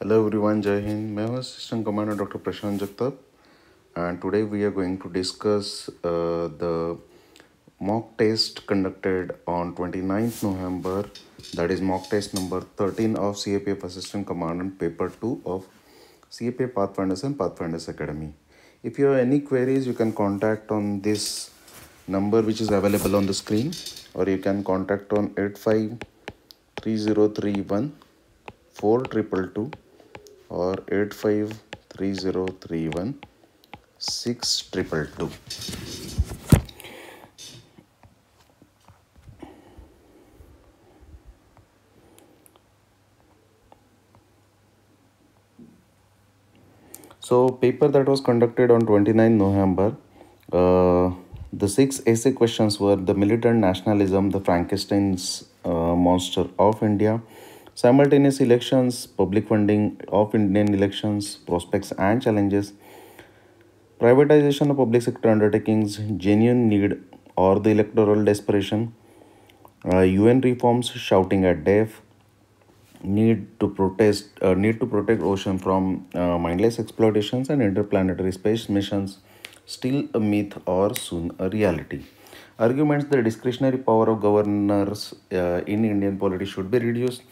Hello everyone, Jai Hind. मैं हूँ Assistant Commander Dr. Prashant Jagtap, and today we are going to discuss the mock test conducted on 29th November, that is mock test number 13 of CAPF Assistant Commandant Paper 2 of CAPF Pathfinders and Pathfinders Academy. If you have any queries, you can contact on this number which is available on the screen, or you can contact on 853031 4222 or 853031 6222. So paper that was conducted on 29 November, the 6 essay questions were the militant nationalism, the Frankenstein's monster of India, simultaneous elections, public funding of Indian elections, prospects and challenges, privatization of public sector undertakings, genuine need or the electoral desperation, UN reforms shouting at death, need to protect ocean from mindless exploitations, and interplanetary space missions still a myth or soon a reality. Arguments: the discretionary power of governors in Indian polity should be reduced.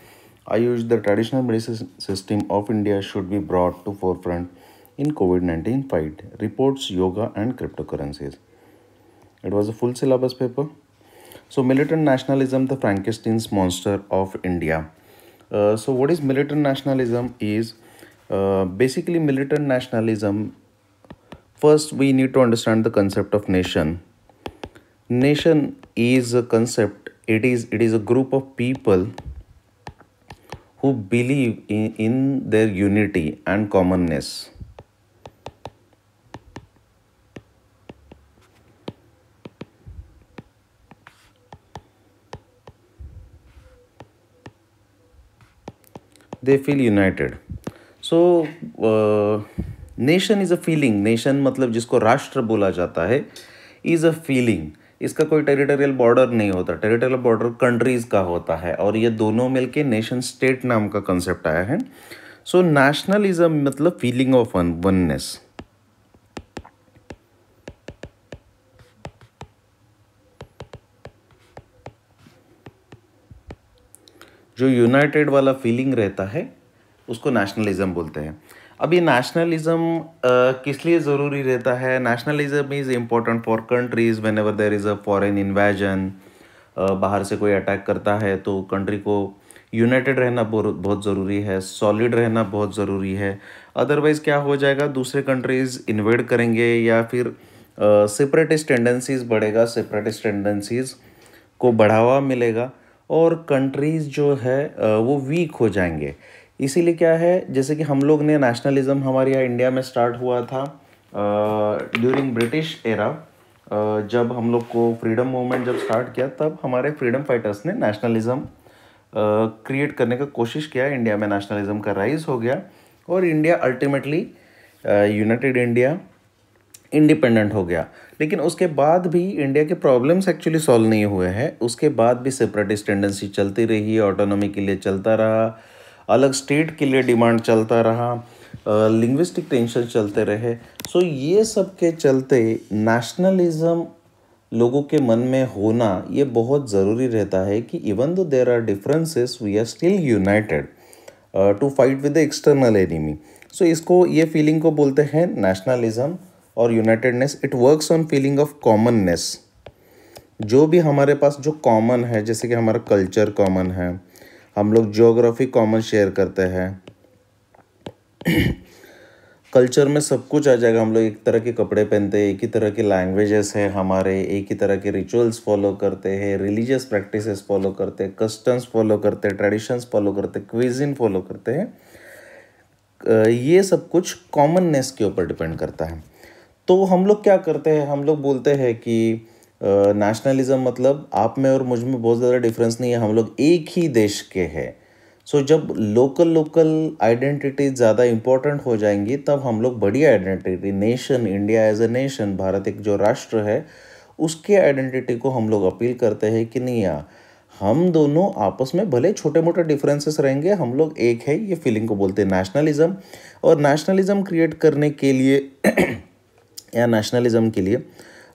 I use the traditional medicine system of India should be brought to forefront in COVID-19 fight. Reports: yoga and cryptocurrencies. It was a full syllabus paper. So, militant nationalism, the Frankenstein's monster of India. So, what is militant nationalism? Is basically militant nationalism. First, we need to understand the concept of nation. Nation is a concept. It is a group of people who believe in their unity and commonness. They feel united. So nation is a feeling. Nation मतलब जिसको राष्ट्र बोला जाता है, is a feeling. इसका कोई territorial border नहीं होता. टेरिटोरियल बॉर्डर कंट्रीज़ का होता है, और ये दोनों मिलके नेशन स्टेट नाम का कंसेप्ट आया है. सो नेशनलिज्म मतलब फीलिंग ऑफ वननेस. जो यूनाइटेड वाला फीलिंग रहता है उसको नेशनलिज्म बोलते हैं. अब ये नेशनलिज्म किस लिए ज़रूरी रहता है? Nationalism is important for countries whenever there is a foreign invasion. बाहर से कोई अटैक करता है तो कंट्री को यूनाइटेड रहना बहुत ज़रूरी है, सॉलिड रहना बहुत ज़रूरी है. अदरवाइज़ क्या हो जाएगा, दूसरे कंट्रीज़ इन्वेड करेंगे या फिर सेपरेटिस्ट टेंडेंसीज़ बढ़ेगा, सेपरेटिस्ट टेंडेंसीज़ को बढ़ावा मिलेगा और कंट्रीज़ जो है वो वीक हो जाएंगे. इसीलिए क्या है, जैसे कि हम लोग ने नेशनलिज्म हमारे यहाँ इंडिया में स्टार्ट हुआ था ड्यूरिंग ब्रिटिश एरा. जब हम लोग को फ्रीडम मूवमेंट जब स्टार्ट किया, तब हमारे फ्रीडम फाइटर्स ने नेशनलिज्म क्रिएट करने का कोशिश किया. इंडिया में नेशनलिज्म का राइज हो गया और India ultimately United India independent हो गया. लेकिन उसके बाद भी इंडिया के प्रॉब्लम्स एक्चुअली सॉल्व नहीं हुए हैं. उसके बाद भी सेपरेटिस्ट टेंडेंसी चलती रही, ऑटोनॉमी के लिए चलता रहा, अलग स्टेट के लिए डिमांड चलता रहा, लिंग्विस्टिक टेंशन चलते रहे. सो ये सब के चलते नेशनलिज्म लोगों के मन में होना ये बहुत ज़रूरी रहता है कि even though there are differences, we are still united to fight with the external enemy. So इसको, ये फीलिंग को बोलते हैं नेशनलिज्म और unitedness. It works on feeling of commonness. जो भी हमारे पास जो कॉमन है, जैसे कि हमारा कल्चर कॉमन है, हम लोग ज्योग्राफी कॉमन शेयर करते हैं. कल्चर में सब कुछ आ जाएगा. हम लोग एक तरह के कपड़े पहनते हैं, एक ही तरह के लैंग्वेजेस है हमारे, एक ही तरह के रिचुअल्स फॉलो करते हैं, रिलीजियस प्रैक्टिसेस फॉलो करते हैं, कस्टम्स फॉलो करते हैं, ट्रेडिशंस फॉलो करते हैं, क्विजिन फॉलो करते हैं. ये सब कुछ कॉमननेस के ऊपर डिपेंड करता है. तो हम लोग क्या करते हैं, हम लोग बोलते हैं कि नेशनलिज्म मतलब आप में और मुझ में बहुत ज़्यादा डिफरेंस नहीं है, हम लोग एक ही देश के हैं. सो जब लोकल आइडेंटिटी ज़्यादा इम्पोर्टेंट हो जाएंगी, तब हम लोग बड़ी identity, nation, India as a nation, Bharat एक जो राष्ट्र है, उसके आइडेंटिटी को हम लोग अपील करते हैं कि नहीं यार, हम दोनों आपस में भले छोटे मोटे डिफरेंसेस रहेंगे, हम लोग एक है, ये फीलिंग को बोलते हैं नेशनलिज्म। और नेशनलिज्म क्रिएट करने के लिए या नेशनलिज्म के लिए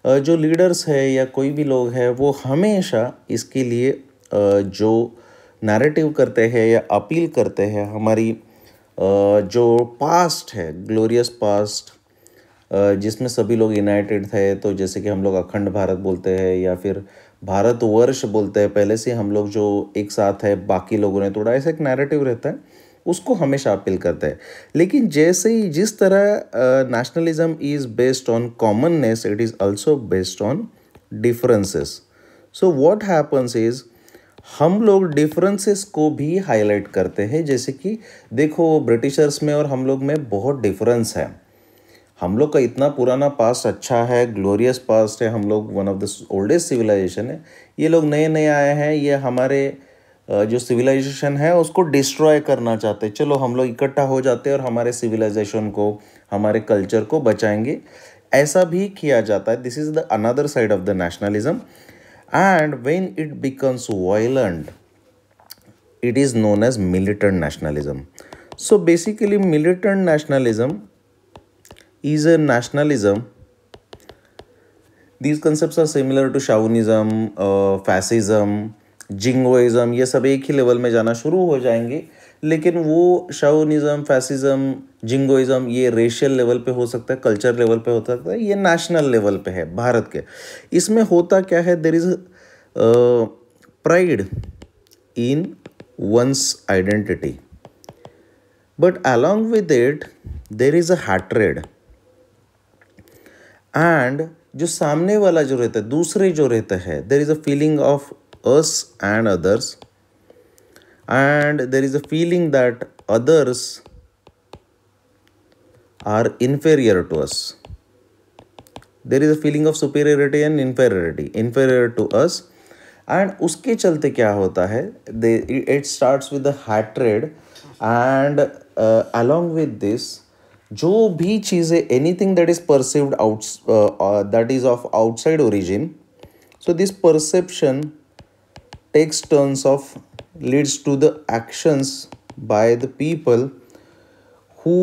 जो लीडर्स है या कोई भी लोग है वो हमेशा इसके लिए जो नैरेटिव करते हैं या अपील करते हैं हमारी जो पास्ट है, ग्लोरियस पास्ट, जिसमें सभी लोग यूनाइटेड थे। तो जैसे कि हम लोग अखंड भारत बोलते हैं या फिर भारतवर्ष बोलते हैं, पहले से हम लोग जो एक साथ है, बाकी लोगों ने थोड़ा ऐसा एक नैरेटिव रहता है, उसको हमेशा अपील करते हैं। लेकिन जैसे ही जिस तरह nationalism is based on commonness, it is also based on differences. So what happens is हम लोग डिफरेंसेस को भी हाईलाइट करते हैं। जैसे कि देखो, ब्रिटिशर्स में और हम लोग में बहुत डिफरेंस है। हम लोग का इतना पुराना पास्ट अच्छा है, ग्लोरियस पास्ट है, हम लोग one of the oldest civilization है। ये लोग नए नए आए हैं, ये हमारे जो सिविलाइजेशन है उसको डिस्ट्रॉय करना चाहते हैं। चलो हम लोग इकट्ठा हो जाते हैं और हमारे सिविलाइजेशन को, हमारे कल्चर को बचाएंगे, ऐसा भी किया जाता है। This is the another side of the nationalism. And when it becomes violent, it is known as militant nationalism. So basically militant nationalism is a nationalism. These concepts are similar to Chauvinism, fascism, jingoism, ये सब एक ही level में जाना शुरू हो जाएंगे। लेकिन वो शाओनिज्म, फैसिज्म, जिंगोइज्म ये रेशियल लेवल पे हो सकता है, कल्चर लेवल पे हो सकता है, ये नेशनल लेवल पे है भारत के। इसमें होता क्या है, there is pride in one's identity, but along with it there is a hatred, and जो सामने वाला जो रहता है, दूसरे जो रहता है, there is a feeling of us and others, and there is a feeling that others are inferior to us. There is a feeling of superiority and inferior to us. And उसके चलते क्या होता है, it starts with the hatred, and along with this जो भी चीज़ें, anything that is perceived out, that is of outside origin, so this perception takes turns off, leads to the actions by the people who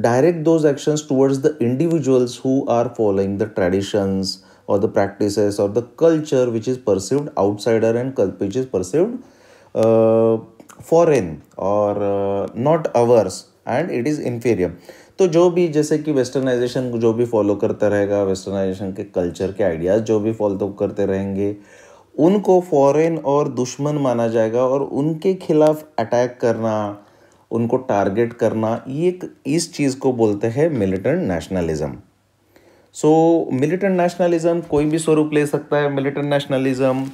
direct those actions towards the individuals who are following the traditions or the practices or the culture which is perceived outsider and which is perceived foreign or not ours and it is inferior. तो जो भी, जैसे कि westernisation जो भी follow करता रहेगा, westernisation के कल्चर के आइडियाज़ जो भी फॉलो करते रहेंगे, उनको फॉरेन और दुश्मन माना जाएगा और उनके खिलाफ अटैक करना, उनको टारगेट करना, ये इस चीज़ को बोलते हैं मिलिटेंट नेशनलिज्म। सो मिलिटेंट नेशनलिज्म कोई भी स्वरूप ले सकता है। मिलिटेंट नेशनलिज्म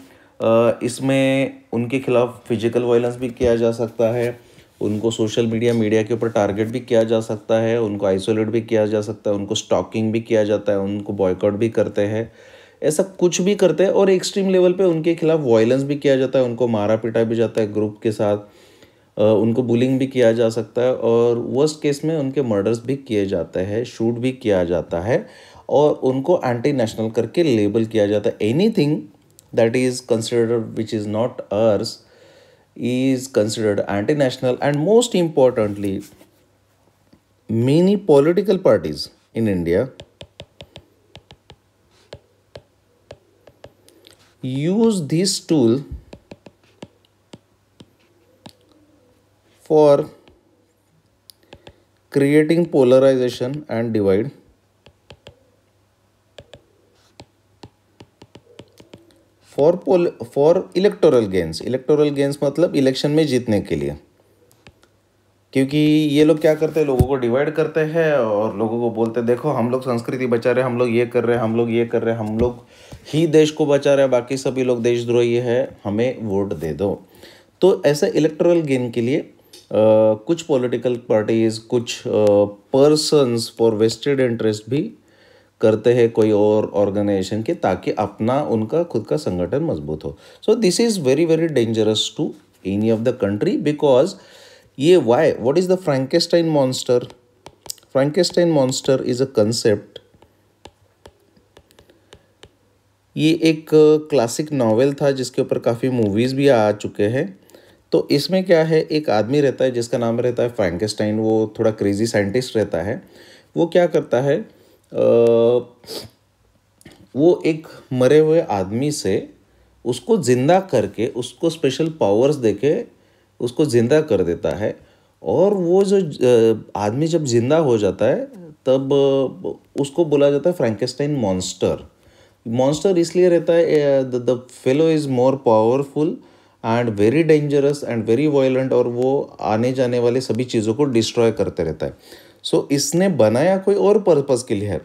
इसमें उनके खिलाफ फिजिकल वायलेंस भी किया जा सकता है, उनको सोशल मीडिया के ऊपर टारगेट भी किया जा सकता है, उनको आइसोलेट भी किया जा सकता है, उनको स्टॉकिंग भी किया जाता है, उनको बॉयकॉट भी करते हैं, ऐसा कुछ भी करते हैं। और एक्सट्रीम लेवल पे उनके खिलाफ वायलेंस भी किया जाता है, उनको मारा पीटा भी जाता है ग्रुप के साथ, उनको बुलिंग भी किया जा सकता है, और वर्स्ट केस में उनके मर्डर्स भी किए जाते हैं, शूट भी किया जाता है, और उनको एंटी नेशनल करके लेबल किया जाता है। Anything that is considered which is not ours is considered anti-national. And most importantly, many political parties in India use this tool for creating polarization and divide, for electoral gains. Electoral gains मतलब election में जीतने के लिए। क्योंकि ये लोग क्या करते हैं, लोगों को डिवाइड करते हैं और लोगों को बोलते हैं देखो हम लोग संस्कृति बचा रहे हैं, हम लोग ये कर रहे हैं, हम लोग ये कर रहे हैं, हम लोग ही देश को बचा रहे हैं, बाकी सभी लोग देशद्रोही है, हमें वोट दे दो। तो ऐसे इलेक्टोरल गेन के लिए कुछ पॉलिटिकल पार्टीज़, कुछ पर्सन्स फॉर वेस्टेड इंटरेस्ट भी करते हैं कोई और ऑर्गेनाइजेशन के, ताकि अपना उनका खुद का संगठन मजबूत हो। So this is very very dangerous to any of the country, because ये why, what is the Frankenstein monster? Frankenstein monster is a concept. ये एक क्लासिक नॉवेल था जिसके ऊपर काफ़ी मूवीज़ भी आ चुके हैं। तो इसमें क्या है, एक आदमी रहता है जिसका नाम रहता है फ्रैंकेस्टाइन। वो थोड़ा क्रेजी साइंटिस्ट रहता है। वो क्या करता है, वो एक मरे हुए आदमी से उसको ज़िंदा करके, उसको स्पेशल पावर्स देके उसको ज़िंदा कर देता है। और वो जो आदमी जब ज़िंदा हो जाता है तब उसको बोला जाता है फ्रैंकेस्टाइन मॉन्स्टर। मॉन्स्टर इसलिए रहता है, the fellow is more powerful and very dangerous and very violent, और वो आने जाने वाले सभी चीज़ों को डिस्ट्रॉय करते रहता है। सो इसने बनाया कोई और पर्पज़ के लिए है।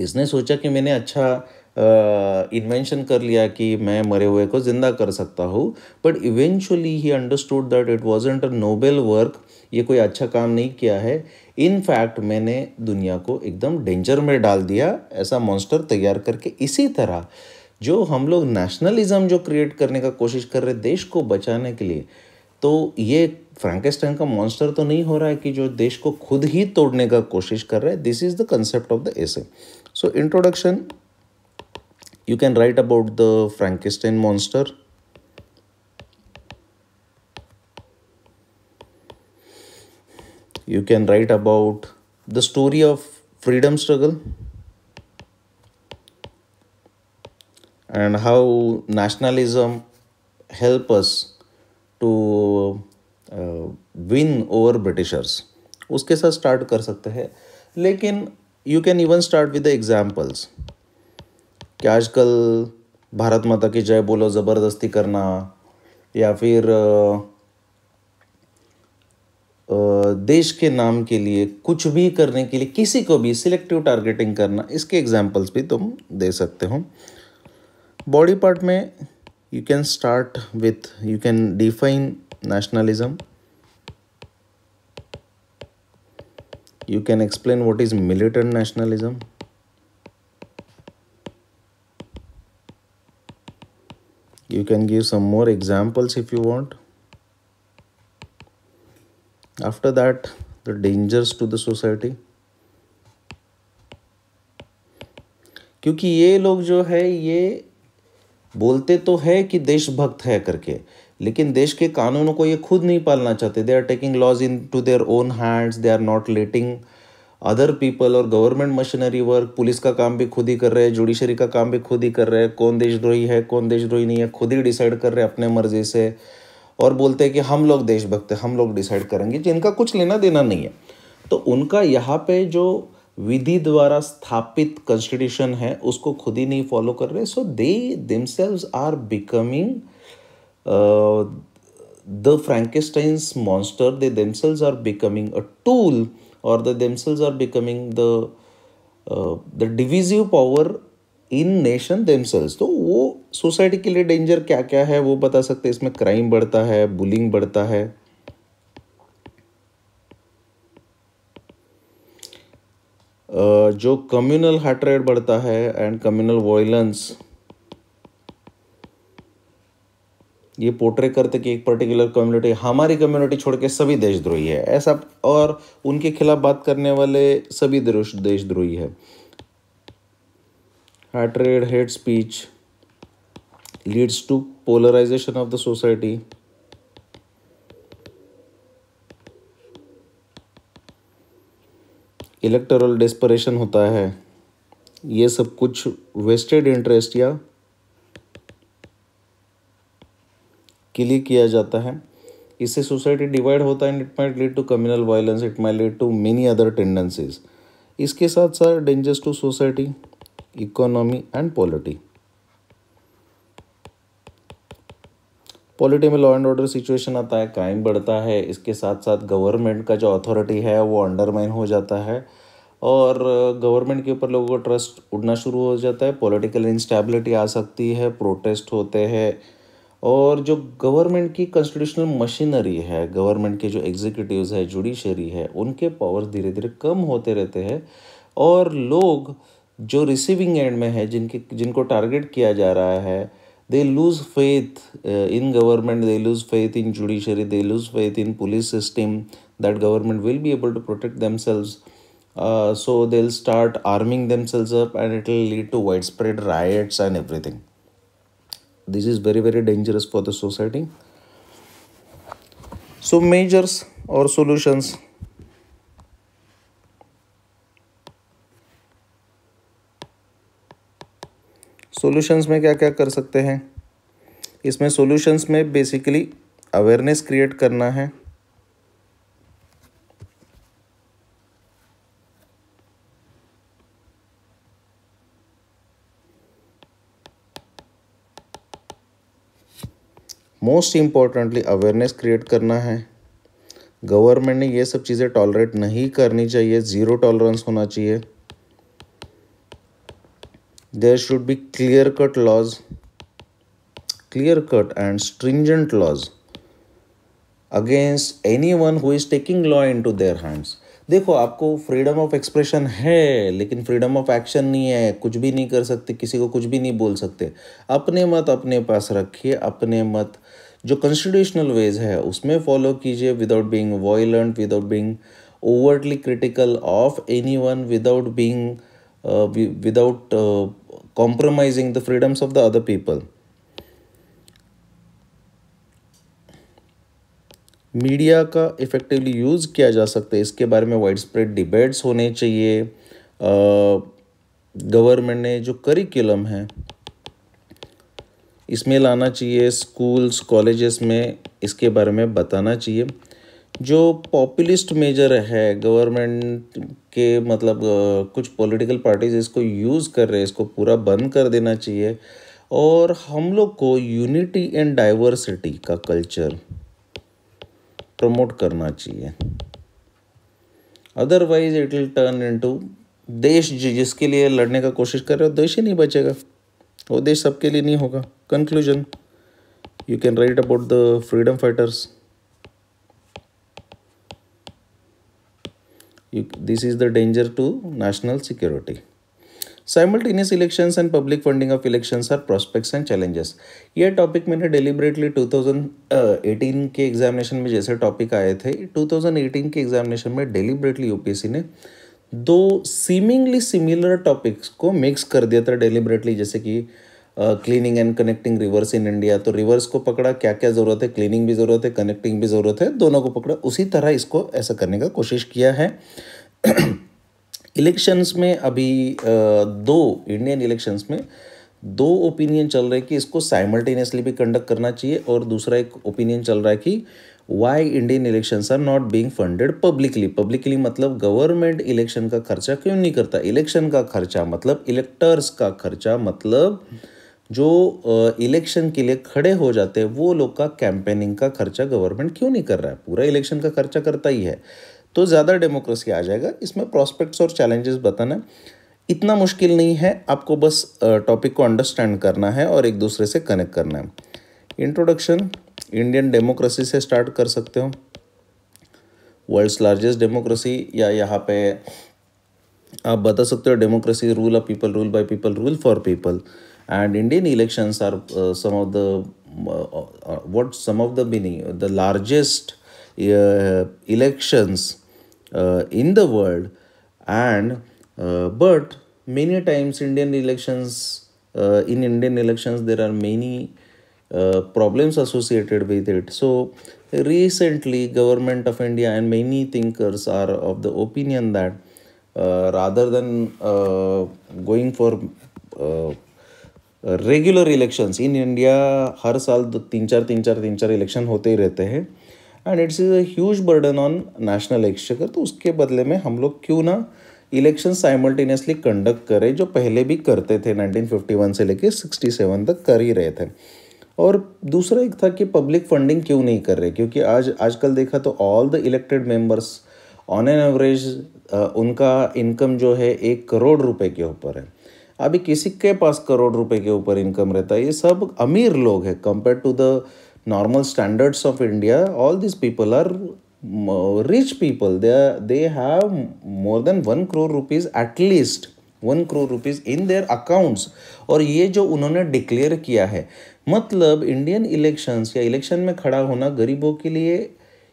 इसने सोचा कि मैंने अच्छा इन्वेंशन कर लिया कि मैं मरे हुए को ज़िंदा कर सकता हूँ, but eventually he understood that it wasn't a Nobel work. ये कोई अच्छा काम नहीं किया है। इन फैक्ट मैंने दुनिया को एकदम डेंजर में डाल दिया ऐसा मॉन्स्टर तैयार करके। इसी तरह जो हम लोग नेशनलिज्म जो क्रिएट करने का कोशिश कर रहे देश को बचाने के लिए, तो ये फ्रैंकेस्टाइन का मॉन्स्टर तो नहीं हो रहा है कि जो देश को खुद ही तोड़ने का कोशिश कर रहा है। This is the concept of the essay. So introduction, you can write about the Frankenstein monster. You can write about the story of freedom struggle and how nationalism help us to win over Britishers. उसके साथ start कर सकते हैं, लेकिन you can even start with the examples कि आजकल भारत माता की जय बोलो ज़बरदस्ती करना, या फिर देश के नाम के लिए कुछ भी करने के लिए किसी को भी सिलेक्टिव टारगेटिंग करना, इसके एग्जाम्पल्स भी तुम दे सकते हो। बॉडी पार्ट में you can start with, you can define nationalism. You can explain what is militant nationalism. You can give some more examples if you want. After that, the dangers to the society. क्योंकि ये लोग जो है ये बोलते तो है कि देशभक्त है करके, लेकिन देश के कानूनों को ये खुद नहीं पालना चाहते। They are taking laws in to their own hands. They are not letting other people और गवर्नमेंट मशीनरी वर्क। पुलिस का काम भी खुद ही कर रहे हैं, जुडिशरी का काम भी खुद ही कर रहे हैं। कौन देशद्रोही है कौन देशद्रोही नहीं है खुद ही डिसाइड कर रहे हैं अपने मर्जी से, और बोलते हैं कि हम लोग देशभक्त हैं, हम लोग डिसाइड करेंगे, जिनका कुछ लेना देना नहीं है। तो उनका यहाँ पे जो विधि द्वारा स्थापित कॉन्स्टिट्यूशन है उसको खुद ही नहीं फॉलो कर रहे। So they themselves are becoming the Frankenstein's monster. They themselves are becoming a tool, or they themselves are becoming the divisive power in nation themselves. तो वो सोसाइटी के लिए डेंजर क्या क्या है वो बता सकते हैं। इसमें क्राइम बढ़ता है, बुलिंग बढ़ता है, जो कम्युनल हैट्रेड बढ़ता है एंड कम्युनल वायलेंस। ये पोर्ट्रे करते कि एक पर्टिकुलर कम्युनिटी, हमारी कम्युनिटी छोड़ के सभी देशद्रोही है ऐसा, और उनके खिलाफ बात करने वाले सभी देशद्रोही है। Hatred, hate speech leads to polarization of the society. Electoral desperation होता है। ये सब कुछ वेस्टेड इंटरेस्ट या के लिए किया जाता है। इससे सोसाइटी डिवाइड होता है and it might lead to communal violence, it might lead to many other tendencies. इसके साथ साथ dangers to society, economy and polity. Polity में लॉ एंड ऑर्डर सिचुएशन आता है, क्राइम बढ़ता है। इसके साथ साथ गवर्नमेंट का जो अथॉरिटी है वो अंडरमाइन हो जाता है, और गवर्नमेंट के ऊपर लोगों को ट्रस्ट उड़ना शुरू हो जाता है। पॉलिटिकल इंस्टेबिलिटी आ सकती है, प्रोटेस्ट होते हैं, और जो गवर्नमेंट की कॉन्स्टिट्यूशनल मशीनरी है, गवर्नमेंट के जो एग्जीक्यूटिव्स है, जुडिशरी है, उनके पावर्स धीरे धीरे कम होते रहते हैं। और लोग जो रिसीविंग एंड में है, जिनको टारगेट किया जा रहा है, they lose faith in government, they lose faith in judiciary, they lose faith in police system that government will be able to protect themselves. So they'll start arming themselves up and it will lead to widespread riots and everything. This is very, very dangerous for the society. So measures or solutions. Solutions में क्या क्या कर सकते हैं? इसमें solutions में basically awareness create करना है, मोस्ट इम्पॉर्टेंटली अवेयरनेस क्रिएट करना है। गवर्नमेंट ने ये सब चीज़ें टॉलरेट नहीं करनी चाहिए, ज़ीरो टॉलरेंस होना चाहिए। There should be clear cut and stringent laws against anyone who is taking law into their hands. देखो, आपको फ्रीडम ऑफ एक्सप्रेशन है लेकिन फ्रीडम ऑफ एक्शन नहीं है। कुछ भी नहीं कर सकते, किसी को कुछ भी नहीं बोल सकते। अपने मत अपने पास रखिए, अपने मत जो कॉन्स्टिट्यूशनल वेज है उसमें फॉलो कीजिए, without being violent, without being overtly critical of anyone, without compromising the freedoms of the other people. Media का इफ़ेक्टिवली यूज़ किया जा सकता है, इसके बारे में वाइड स्प्रेड डिबेट्स होने चाहिए। गवर्नमेंट ने जो करिकुलम है इसमें लाना चाहिए, स्कूल्स कॉलेजेस में इसके बारे में बताना चाहिए। जो पॉपुलिस्ट मेजर है गवर्नमेंट के, मतलब कुछ पॉलिटिकल पार्टीज इसको यूज़ कर रहे हैं, इसको पूरा बंद कर देना चाहिए। और हम लोग को यूनिटी एंड डाइवर्सिटी का कल्चर प्रमोट करना चाहिए। Otherwise it will turn into देश जिसके लिए लड़ने का कोशिश कर रहे हो, देश ही नहीं बचेगा, वो देश सबके लिए नहीं होगा। Conclusion, you can write about the freedom fighters. This is the danger to national security. Simultaneous elections and public funding of elections are prospects and challenges. ये टॉपिक मैंने डेलिबरेटली 2018 के एग्जामिनेशन में जैसे टॉपिक आए थे, 2018 के एग्जामिनेशन में deliberately UPSC ने दो सीमिंगली सिमिलर टॉपिक्स को मिक्स कर दिया था डेलिबरेटली। जैसे कि cleaning and connecting reverse in India, तो रिवर्स को पकड़ा, क्या क्या ज़रूरत है, क्लीनिंग भी ज़रूरत है, कनेक्टिंग भी ज़रूरत है, दोनों को पकड़ा। उसी तरह इसको ऐसा करने का कोशिश किया है। इलेक्शंस में अभी इंडियन इलेक्शंस में दो ओपिनियन चल रहे हैं कि इसको साइमल्टेनियसली भी कंडक्ट करना चाहिए, और दूसरा एक ओपिनियन चल रहा है कि why Indian elections are not being funded publicly मतलब गवर्नमेंट इलेक्शन का खर्चा क्यों नहीं करता। इलेक्शन का खर्चा मतलब इलेक्टर्स का खर्चा, मतलब जो इलेक्शन के लिए खड़े हो जाते हैं वो लोग का कैंपेनिंग का खर्चा गवर्नमेंट क्यों नहीं कर रहा है। पूरा इलेक्शन का खर्चा करता ही है, तो ज़्यादा डेमोक्रेसी आ जाएगा। इसमें प्रॉस्पेक्ट्स और चैलेंजेस बताना इतना मुश्किल नहीं है, आपको बस टॉपिक को अंडरस्टैंड करना है और एक दूसरे से कनेक्ट करना है। इंट्रोडक्शन, इंडियन डेमोक्रेसी से स्टार्ट कर सकते हो। वर्ल्ड्स लार्जेस्ट डेमोक्रेसी, या यहाँ पे आप बता सकते हो democracy rule of people, rule by people, rule for people. And Indian elections are some of the many the largest elections in the world, and but many times Indian elections there are many problems associated with it. So recently government of India and many thinkers are of the opinion that rather than going for regular elections in India, हर साल तीन चार इलेक्शन होते ही रहते हैं, and it's is a huge burden on national exchequer. तो उसके बदले में हम लोग क्यों ना इलेक्शन साइमल्टेनियसली कंडक्ट करें, जो पहले भी करते थे, 1951 से लेके 67 तक कर ही रहे थे। और दूसरा एक था कि पब्लिक फंडिंग क्यों नहीं कर रहे, क्योंकि आजकल देखा तो all the elected members on an average उनका इनकम जो है 1 करोड़ रुपए के ऊपर है। अभी किसी के पास करोड़ रुपए के ऊपर इनकम रहता है, ये सब अमीर लोग हैं compare to the normal standards of India. All this people are rich people, they have more than 1 crore rupees, at least 1 crore rupees in their accounts. और ये जो उन्होंने डिक्लेयर किया है, मतलब इंडियन इलेक्शंस या इलेक्शन में खड़ा होना गरीबों के लिए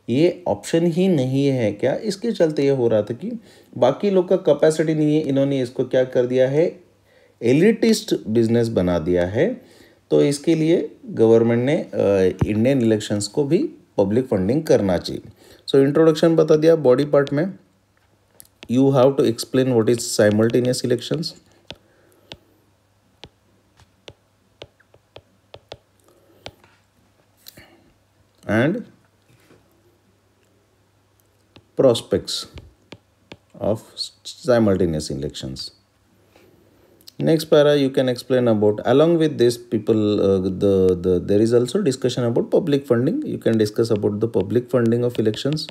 ये ऑप्शन ही नहीं है क्या, इसके चलते ये हो रहा था कि बाकी लोग का कैपेसिटी नहीं है, इन्होंने इसको क्या कर दिया है, एलिटिस्ट बिजनेस बना दिया है। तो इसके लिए गवर्नमेंट ने इंडियन इलेक्शंस को भी पब्लिक फंडिंग करना चाहिए। सो इंट्रोडक्शन बता दिया। बॉडी पार्ट में you have to explain what is simultaneous elections, and prospects of simultaneous elections. Next para you can explain about, along with this people, there is also discussion about public funding. You can discuss about the public funding of elections.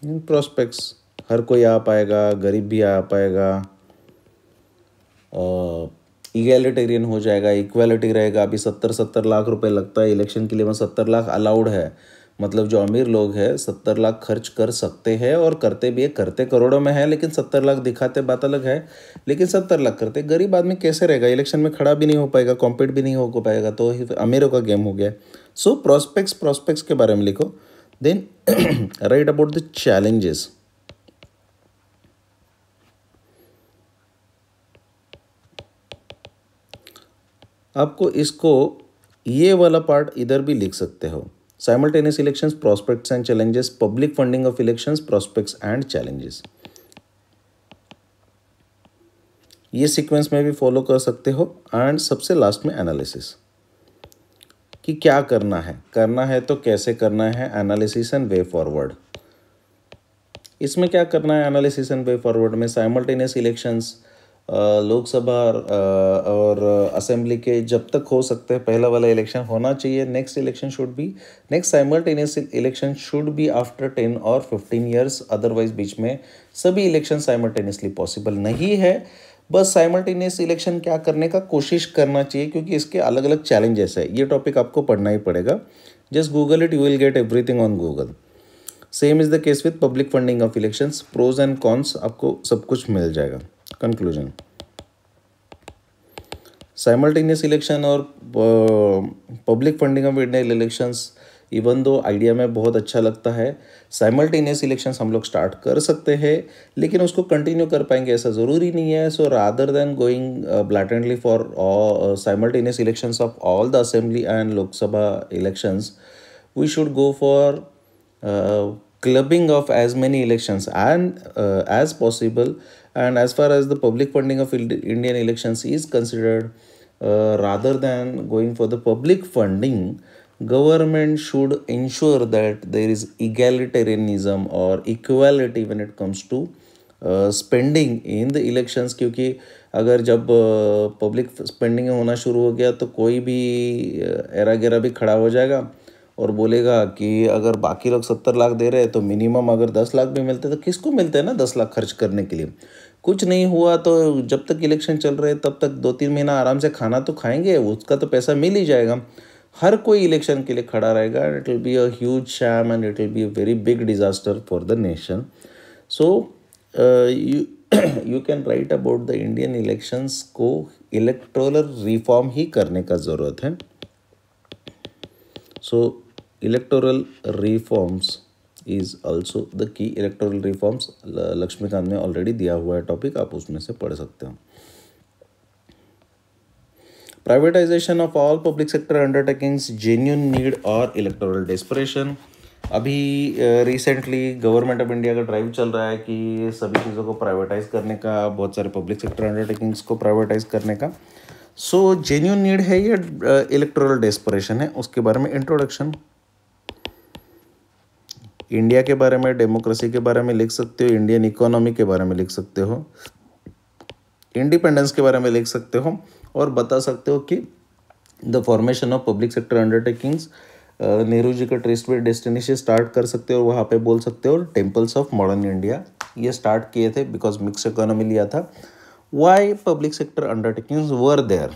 In prospects, हर कोई आ पाएगा, गरीब भी आ पाएगा, egalitarian हो जाएगा, equality रहेगा। अभी 70 लाख रुपए लगता है इलेक्शन के लिए, में 70 लाख अलाउड है, मतलब जो अमीर लोग हैं 70 लाख खर्च कर सकते हैं और करते भी है, करते करोड़ों में है, लेकिन 70 लाख दिखाते बात अलग है, लेकिन 70 लाख करते। गरीब आदमी कैसे रहेगा, इलेक्शन में खड़ा भी नहीं हो पाएगा, कॉम्पीट भी नहीं हो पाएगा, तो अमीरों का गेम हो गया। सो प्रॉस्पेक्ट्स के बारे में लिखो। Then write about the challenges. आपको इसको ये वाला पार्ट इधर भी लिख सकते हो, simultaneous elections, prospects and challenges, public funding of elections, prospects and challenges. ये सीक्वेंस में भी फॉलो कर सकते हो। एंड सबसे लास्ट में एनालिसिस, कि क्या करना है तो कैसे करना है, एनालिसिस एंड वे फॉरवर्ड। इसमें क्या करना है एनालिसिस एंड वे फॉरवर्ड में, साइमल्टेनियस इलेक्शंस लोकसभा और असेंबली के जब तक हो सकते हैं पहला वाला इलेक्शन होना चाहिए। Next simultaneous election should be after 10 और 15 ईयर्स, अदरवाइज बीच में सभी इलेक्शन साइमल्टेनियसली पॉसिबल नहीं है। बस साइमल्टेनियस इलेक्शन क्या करने का कोशिश करना चाहिए, क्योंकि इसके अलग अलग चैलेंजेस है। ये टॉपिक आपको पढ़ना ही पड़ेगा, just Google it, you will get everything on Google. Same is the case with public funding of elections, pros and cons आपको सब कुछ मिल जाएगा। कंक्लूजन, साइमल्टेनियस इलेक्शन और public funding of Indian elections, even though idea में बहुत अच्छा लगता है। साइमल्टेनियस इलेक्शंस हम लोग स्टार्ट कर सकते हैं, लेकिन उसको कंटिन्यू कर पाएंगे ऐसा ज़रूरी नहीं है। So rather than going blatantly for simultaneous elections of all the assembly and Lok Sabha elections, we should go for clubbing of as many elections and as possible. And as far as the public funding of Indian elections is considered, rather than going for the public funding, government should ensure that there is egalitarianism or equality when it comes to spending in the elections। क्योंकि अगर जब public spending होना शुरू हो गया तो कोई भी एरा गेरा भी खड़ा हो जाएगा और बोलेगा कि अगर बाकी लोग 70 लाख दे रहे हैं तो मिनिमम अगर 10 लाख भी मिलते तो किसको मिलते हैं ना 10 लाख खर्च करने के लिए। कुछ नहीं हुआ तो जब तक इलेक्शन चल रहे तब तक 2-3 महीना आराम से खाना तो खाएंगे, उसका तो पैसा मिल ही जाएगा। हर कोई इलेक्शन के लिए खड़ा रहेगा, it will be a huge shame and it will be a very big disaster for the nation. So you can write about the Indian elections को इलेक्टोरल रिफॉर्म ही करने का ज़रूरत है। So electoral reforms is also the key. Electoral reforms Laxmikanth में already दिया हुआ है टॉपिक, आप उसमें से पढ़ सकते हो। Privatisation of all public sector undertakings, genuine need और इलेक्टोरल डेस्परेशन। अभी रिसेंटली गवर्नमेंट ऑफ इंडिया का ड्राइव चल रहा है कि सभी चीज़ों को प्राइवेटाइज करने का, बहुत सारे पब्लिक सेक्टर अंडरटेकिंग्स को प्राइवेटाइज करने का। सो जेन्युइन नीड है ये, इलेक्टोरल डेस्परेशन है, उसके बारे में इंट्रोडक्शन। इंडिया के बारे में, डेमोक्रेसी के बारे में लिख सकते हो, इंडियन इकोनॉमी के बारे में लिख सकते हो, इंडिपेंडेंस के बारे में लिख सकते हो, और बता सकते हो कि the formation of public sector undertakings, Nehru ji का ट्रस्ट डेस्टिनी से स्टार्ट कर सकते हो, वहाँ पे बोल सकते हो टेम्पल्स ऑफ मॉडर्न इंडिया ये स्टार्ट किए थे बिकॉज मिक्स इकोनॉमी लिया था। Why public sector undertakings were there,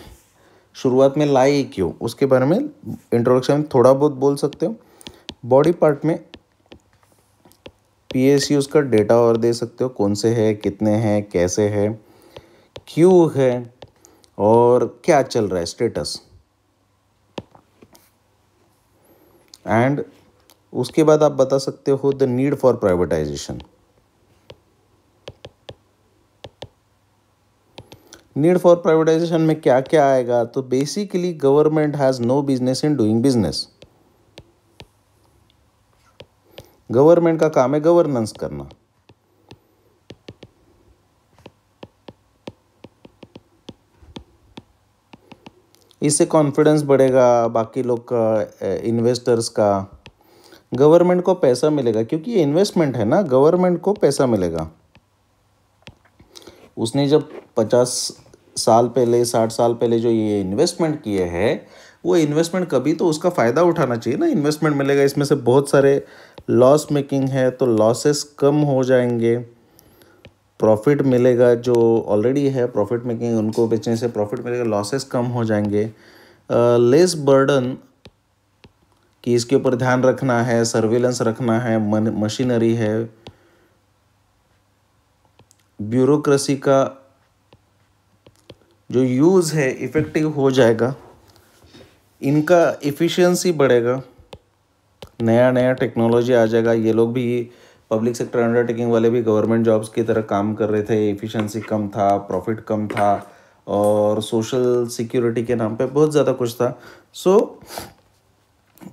शुरुआत में लाई क्यों, उसके बारे में इंट्रोडक्शन में थोड़ा बहुत बोल सकते हो। बॉडी पार्ट में PSUs का डेटा और दे सकते हो, कौन से है, कितने हैं, कैसे है, क्यों है, और क्या चल रहा है स्टेटस, एंड उसके बाद आप बता सकते हो the need for privatization. Need for privatization में क्या क्या आएगा, तो basically government has no business in doing business. Government का काम है गवर्नेंस करना। इससे कॉन्फिडेंस बढ़ेगा बाकी लोग का, इन्वेस्टर्स का। गवर्नमेंट को पैसा मिलेगा क्योंकि ये इन्वेस्टमेंट है ना, गवर्नमेंट को पैसा मिलेगा। उसने जब 50 साल पहले 60 साल पहले जो ये इन्वेस्टमेंट किए हैं, वो इन्वेस्टमेंट कभी तो उसका फ़ायदा उठाना चाहिए ना। इन्वेस्टमेंट मिलेगा, इसमें से बहुत सारे लॉस मेकिंग है तो लॉसेस कम हो जाएंगे, प्रॉफिट मिलेगा। जो ऑलरेडी है प्रॉफिट मेकिंग, उनको बेचने से प्रॉफिट मिलेगा, लॉसेस कम हो जाएंगे। लेस बर्डन कि इसके ऊपर ध्यान रखना है, सर्विलेंस रखना है, मशीनरी है, ब्यूरोक्रेसी का जो यूज़ है इफ़ेक्टिव हो जाएगा, इनका एफिशिएंसी बढ़ेगा, नया नया टेक्नोलॉजी आ जाएगा। ये लोग भी, पब्लिक सेक्टर अंडरटेकिंग वाले भी गवर्नमेंट जॉब्स की तरह काम कर रहे थे, एफिशिएंसी कम था, प्रॉफिट कम था, और सोशल सिक्योरिटी के नाम पे बहुत ज़्यादा कुछ था। सो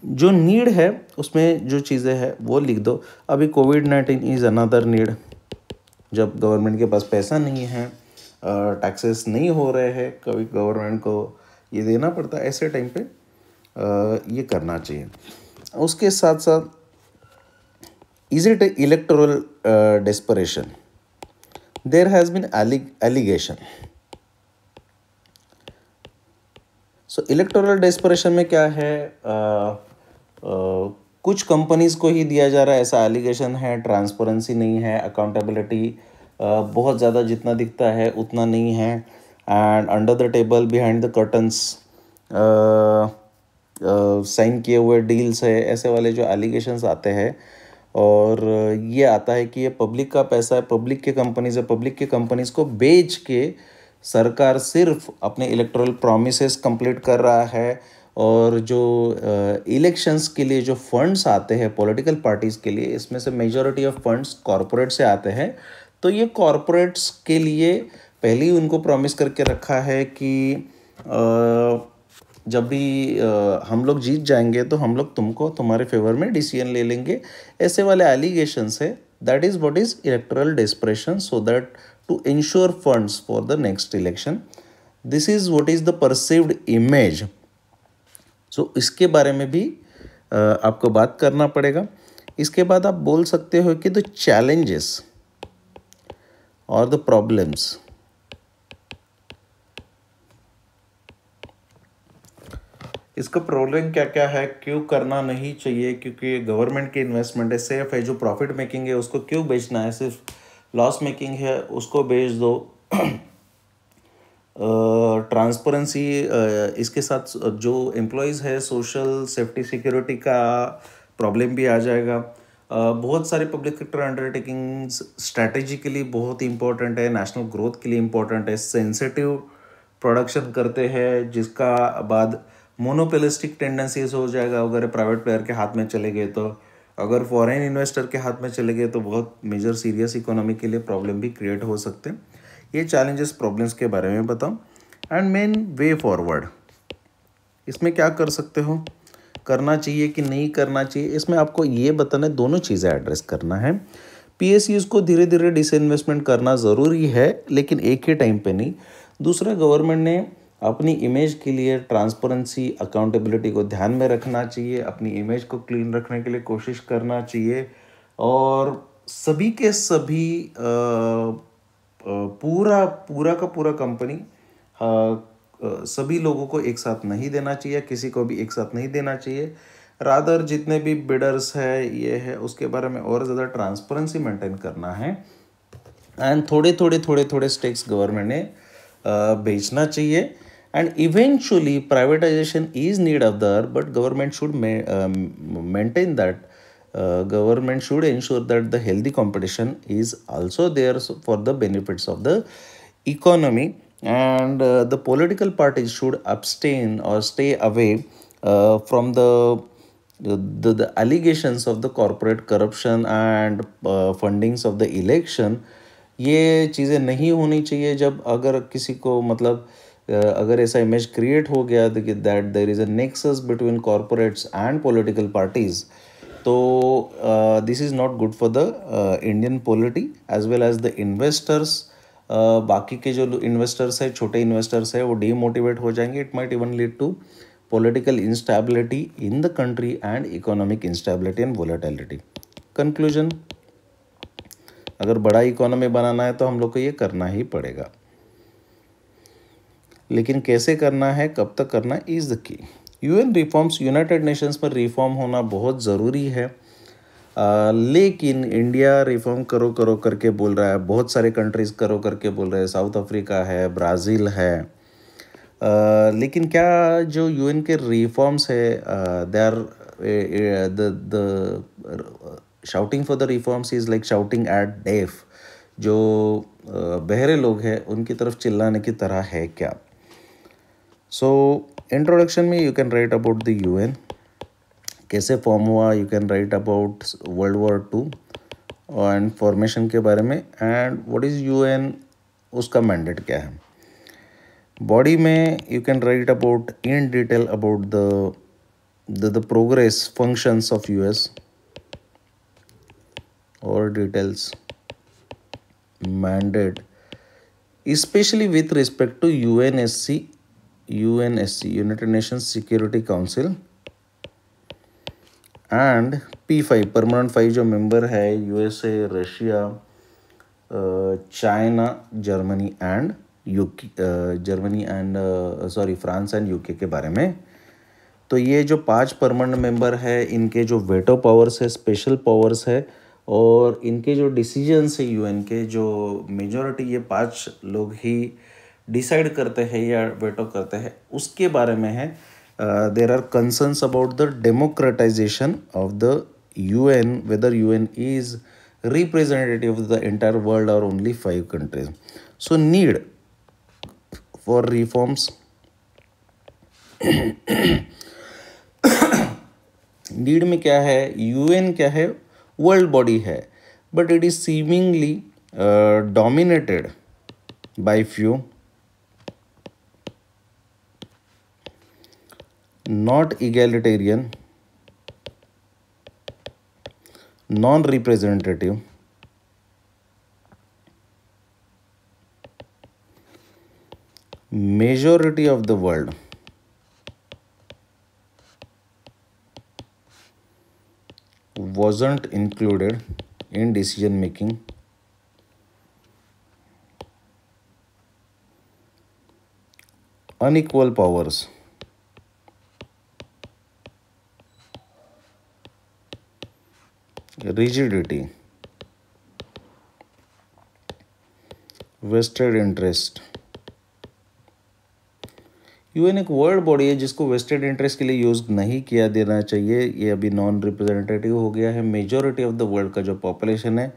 जो नीड है उसमें जो चीज़ें हैं वो लिख दो। अभी कोविड-19 इज़ अनदर नीड। जब गवर्नमेंट के पास पैसा नहीं है, टैक्सेस नहीं हो रहे हैं, कभी गवर्नमेंट को ये देना पड़ता है, ऐसे टाइम पे ये करना चाहिए। उसके साथ साथ is it electoral desperation, there has been allegation. So electoral desperation में क्या है, कुछ कंपनीज को ही दिया जा रहा है ऐसा एलिगेशन है, ट्रांसपेरेंसी नहीं है, अकाउंटेबिलिटी बहुत ज़्यादा जितना दिखता है उतना नहीं है, and under the table behind the curtains sign किए हुए डील्स है, ऐसे वाले जो एलिगेशंस आते हैं। और ये आता है कि ये पब्लिक का पैसा है, पब्लिक के कंपनीज है, पब्लिक के कंपनीज को बेच के सरकार सिर्फ अपने इलेक्टोरल प्रॉमिसेस कंप्लीट कर रहा है। और जो इलेक्शंस के लिए जो फंड्स आते हैं पॉलिटिकल पार्टीज़ के लिए, इसमें से मेजॉरिटी ऑफ फंड्स कॉरपोरेट से आते हैं। तो ये कॉरपोरेट्स के लिए पहले ही उनको प्रॉमिस करके रखा है कि जब भी हम लोग जीत जाएंगे तो हम लोग तुमको तुम्हारे फेवर में डिसीजन ले लेंगे, ऐसे वाले एलिगेशंस है। That is what is electoral desperation, so that to ensure funds for the next election. This is what is the perceived image. So इसके बारे में भी आपको बात करना पड़ेगा। इसके बाद आप बोल सकते हो कि द चैलेंजेस और द प्रॉब्लम्स। इसका प्रॉब्लम क्या क्या है, क्यों करना नहीं चाहिए, क्योंकि गवर्नमेंट की इन्वेस्टमेंट है, सेफ है, जो प्रॉफिट मेकिंग है उसको क्यों बेचना है, सिर्फ लॉस मेकिंग है उसको बेच दो। ट्रांसपेरेंसी, इसके साथ जो एम्प्लॉयज़ है सोशल सेफ्टी सिक्योरिटी का प्रॉब्लम भी आ जाएगा। बहुत सारे पब्लिक सेक्टर अंडरटेकिंग्स स्ट्रैटेजिकली बहुत इंपॉर्टेंट है, नेशनल ग्रोथ के लिए इंपॉर्टेंट है, सेंसिटिव प्रोडक्शन करते हैं, जिसका बाद मोनोपोलिस्टिक टेंडेंसीज हो जाएगा अगर प्राइवेट प्लेयर के हाथ में चले गए तो। अगर फॉरेन इन्वेस्टर के हाथ में चले गए तो बहुत मेजर सीरियस इकोनॉमी के लिए प्रॉब्लम भी क्रिएट हो सकते हैं। ये चैलेंजेस प्रॉब्लम्स के बारे में बताओ, एंड मेन वे फॉरवर्ड। इसमें क्या कर सकते हो, करना चाहिए कि नहीं करना चाहिए, इसमें आपको ये बताना है, दोनों चीज़ें एड्रेस करना है। पीएसयूज़ को धीरे धीरे डिसइन्वेस्टमेंट करना ज़रूरी है, लेकिन एक ही टाइम पे नहीं। दूसरा, गवर्नमेंट ने अपनी इमेज के लिए ट्रांसपेरेंसी अकाउंटेबिलिटी को ध्यान में रखना चाहिए, अपनी इमेज को क्लीन रखने के लिए कोशिश करना चाहिए, और सभी के सभी पूरा पूरा का पूरा कंपनी सभी लोगों को एक साथ नहीं देना चाहिए, किसी को भी एक साथ नहीं देना चाहिए। रादर जितने भी बिडर्स है ये है उसके बारे में और ज़्यादा ट्रांसपेरेंसी मेंटेन करना है, एंड थोड़े थोड़े थोड़े थोड़े स्टेक्स गवर्नमेंट ने बेचना चाहिए। And eventually privatization is need of the hour, but government should maintain that, government should ensure that the healthy competition is also there for the benefits of the economy, and the political parties should abstain or stay away from the allegations of the corporate corruption and fundings of the election. ये चीज़ें नहीं होनी चाहिए जब अगर किसी को मतलब अगर ऐसा इमेज क्रिएट हो गया that there is a nexus between corporates and political parties, तो this is not good for the Indian polity as well as the investors. बाकी के जो इन्वेस्टर्स है, छोटे इन्वेस्टर्स है, वो डीमोटिवेट हो जाएंगे। It might even lead to political instability in the country and economic instability and volatility. Conclusion, अगर बड़ा इकोनॉमी बनाना है तो हम लोग को ये करना ही पड़ेगा, लेकिन कैसे करना है, कब तक करना है, is the key. UN reforms, United Nations पर रिफॉर्म होना बहुत ज़रूरी है, लेकिन इंडिया रिफॉर्म करो करो करके बोल रहा है, बहुत सारे कंट्रीज़ करो करके बोल रहे हैं, साउथ अफ्रीका है, ब्राज़ील है, लेकिन क्या जो यूएन के रिफॉर्म्स है they are the shouting for the reforms is like shouting at deaf. जो बहरे लोग हैं उनकी तरफ चिल्लाने की तरह है क्या? सो इंट्रोडक्शन में you can write about the UN, कैसे फॉर्म हुआ, you can write about world war two and formation के बारे में, एंड व्हाट इज़ यूएन, उसका मैंडेट क्या है। बॉडी में you can write about in detail about the progress functions of US और details mandate especially with respect to UNSC, United Nations Security Council, and P5 permanent 5 जो member है, USA, Russia, China, Germany and UK, France and UK के बारे में। तो ये जो 5 permanent member है, इनके जो वेटो पावर्स है, स्पेशल पावर्स है, और इनके जो डिसीजंस है यूएन के, जो मेजॉरिटी ये 5 लोग ही डिसाइड करते हैं या वेटो करते हैं, उसके बारे में है। There are concerns about the democratization of the UN, whether UN is representative of the entire world or only 5 countries. So need for reforms, need में क्या है, यूएन क्या है, वर्ल्ड बॉडी है, but it is seemingly dominated by few, not egalitarian, non representative, majority of the world wasn't included in decision making, unequal powers, rigidity, vested interest। UN एक world body है जिसको vested interest के लिए use नहीं किया देना चाहिए। ये अभी नॉन रिप्रेजेंटेटिव हो गया है। मेजॉरिटी ऑफ द वर्ल्ड का जो पॉपुलेशन है,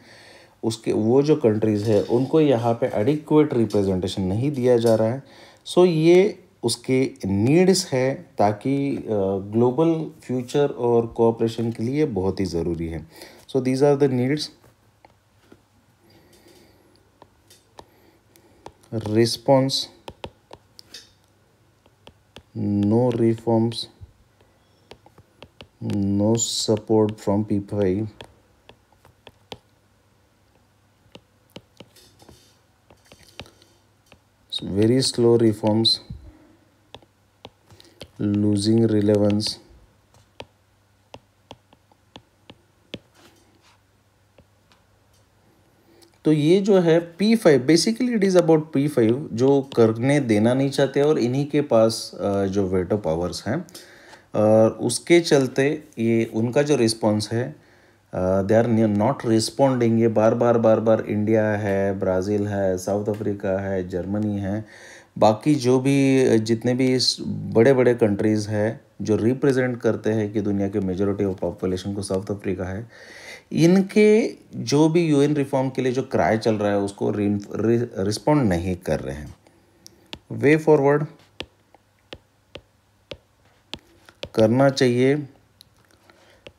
उसके वो जो कंट्रीज़ है, उनको यहाँ पे एडिक्वेट रिप्रेजेंटेशन नहीं दिया जा रहा है। सो ये उसके नीड्स है, ताकि ग्लोबल फ्यूचर और कोऑपरेशन के लिए बहुत ही ज़रूरी है। So these are the needs. Response, no reforms, no support from P5, very slow reforms, losing relevance, तो ये जो है P5, basically it is about P5 जो करने देना नहीं चाहते, और इन्हीं के पास जो वेटो पावर्स हैं, और उसके चलते ये उनका जो रिस्पॉन्स है, दे आर नॉट रिस्पॉन्डिंग। ये बार बार इंडिया है, ब्राज़ील है, साउथ अफ्रीका है, जर्मनी है, बाकी जो भी जितने भी बड़े बड़े कंट्रीज़ हैं जो रिप्रेजेंट करते हैं कि दुनिया के मेजॉरिटी ऑफ पॉपुलेशन को, साउथ अफ्रीका है, इनके जो भी यूएन रिफॉर्म के लिए जो क्राई चल रहा है उसको रिस्पॉन्ड नहीं कर रहे हैं। वे फॉरवर्ड करना चाहिए,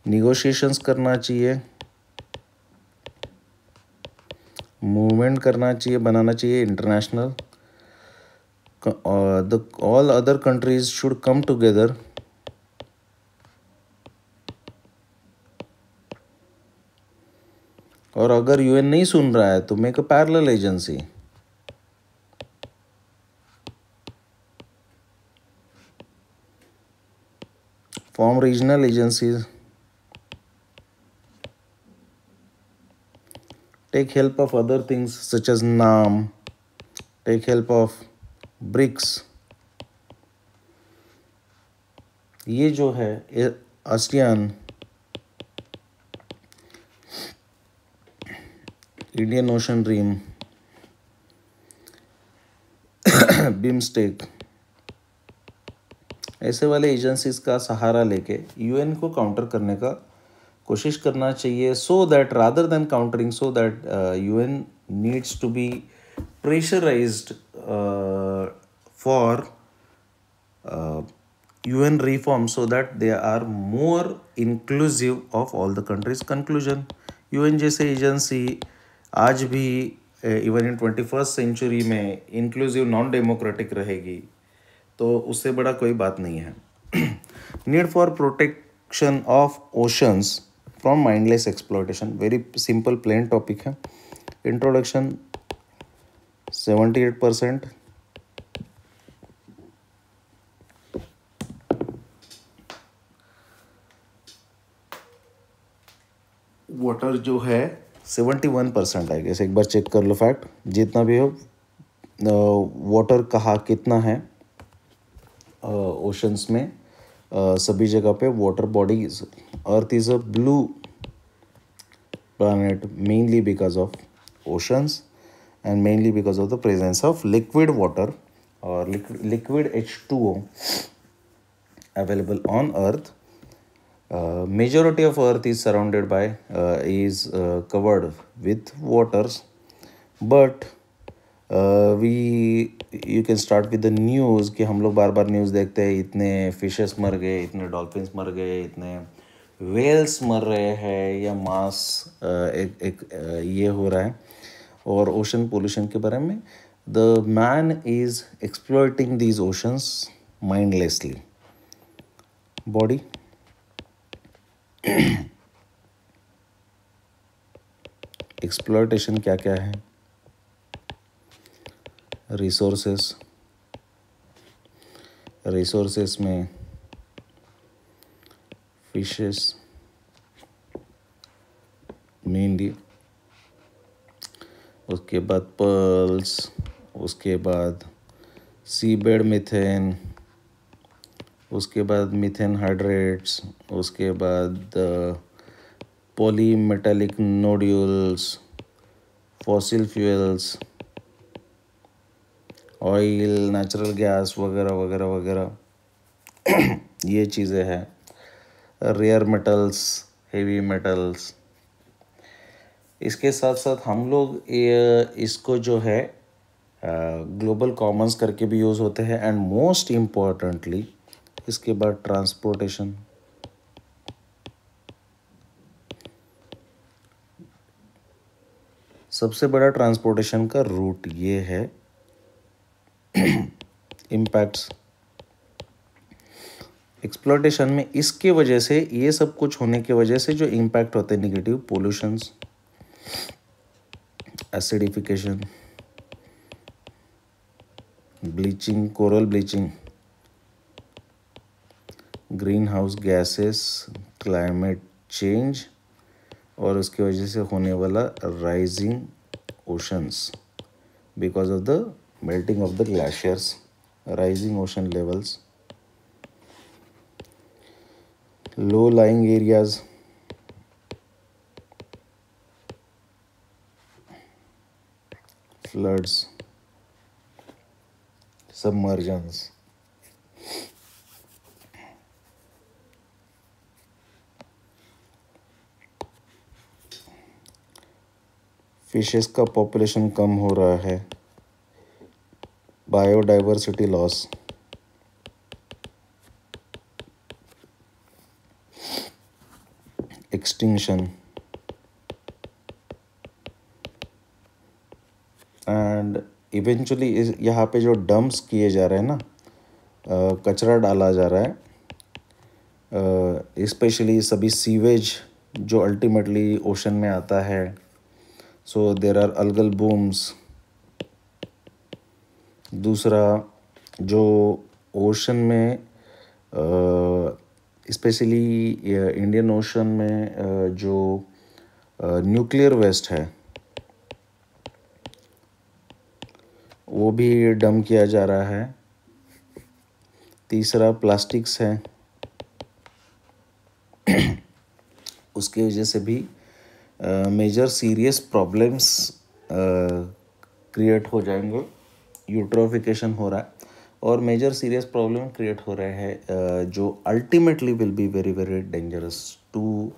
निगोशिएशंस करना चाहिए, मूवमेंट करना चाहिए, बनाना चाहिए international. The all other countries should come together और अगर यूएन नहीं सुन रहा है तो make a parallel agency. Form regional agencies. Take help of other things such as NAM. Take help of BRICS. ये जो है आसियान, इंडियन ओशन रीम, बिमस्टेक, ऐसे वाले एजेंसीज का सहारा लेके यूएन को काउंटर करने का कोशिश करना चाहिए, so that rather than countering, so that UN needs to be pressurised for UN reform so that they are more inclusive of all the countries. Conclusion, UN जैसे एजेंसी आज भी इवन इन 21st सेंचुरी में inclusive non democratic रहेगी तो उससे बड़ा कोई बात नहीं है. Need for protection of oceans from mindless exploitation. Very simple plain topic है. इंट्रोडक्शन 78%. वाटर जो है 71% है. जैसे एक बार चेक कर लो फैक्ट, जितना भी हो वाटर कहाँ कितना है ओशंस में, सभी जगह पे water bodies. Earth is a blue planet mainly because of oceans and mainly because of the presence of liquid water or liquid H2O available on earth. Majority of earth is surrounded by covered with waters, but you can start with the news कि हम लोग बार बार news देखते हैं इतने fishes मर गए, इतने dolphins मर गए, इतने वेल्स मर रहे हैं, या मास ये हो रहा है. और ओशन पोल्यूशन के बारे में, the man is exploiting these oceans mindlessly. Body exploitation क्या क्या है? रिसोर्सेस में फिशेस मेनली, उसके बाद पर्ल्स, उसके बाद सीबेड मीथेन, उसके बाद मीथेन हाइड्रेट्स, उसके बाद polymetallic nodules, fossil fuels, oil, natural gas वगैरह वगैरह वगैरह ये चीज़ें हैं. Rare metals, heavy metals. इसके साथ साथ हम लोग इसको जो है ग्लोबल कॉमन्स करके भी यूज़ होते हैं. एंड मोस्ट इम्पॉर्टेंटली इसके बाद ट्रांसपोर्टेशन. सबसे बड़ा ट्रांसपोर्टेशन का रूट ये है. इम्पैक्ट्स एक्सप्लॉयटेशन में इसके वजह से, ये सब कुछ होने की वजह से जो इम्पैक्ट होते हैं negative, pollutions, acidification, bleaching, coral bleaching, green house gases, climate change, और उसकी वजह से होने वाला rising oceans because of the melting of the glaciers, rising ocean levels, low lying areas, floods, submergence. Fishes का पॉपुलेशन कम हो रहा है. Biodiversity loss, extinction and eventually यहाँ पे जो डंप्स किए जा रहे हैं ना, कचरा डाला जा रहा है, स्पेशली सभी सीवेज जो अल्टीमेटली ओशन में आता है. सो देर आर अल्गल बूम्स. दूसरा, जो ओशन में स्पेशली इंडियन ओशन में जो न्यूक्लियर वेस्ट है वो भी डंप किया जा रहा है. तीसरा, प्लास्टिक्स है, उसकी वजह से भी मेजर सीरियस प्रॉब्लम्स क्रिएट हो जाएंगे. यूट्रोफिकेशन हो रहा है और मेजर सीरियस प्रॉब्लम क्रिएट हो रहे हैं जो ultimately will be very very dangerous to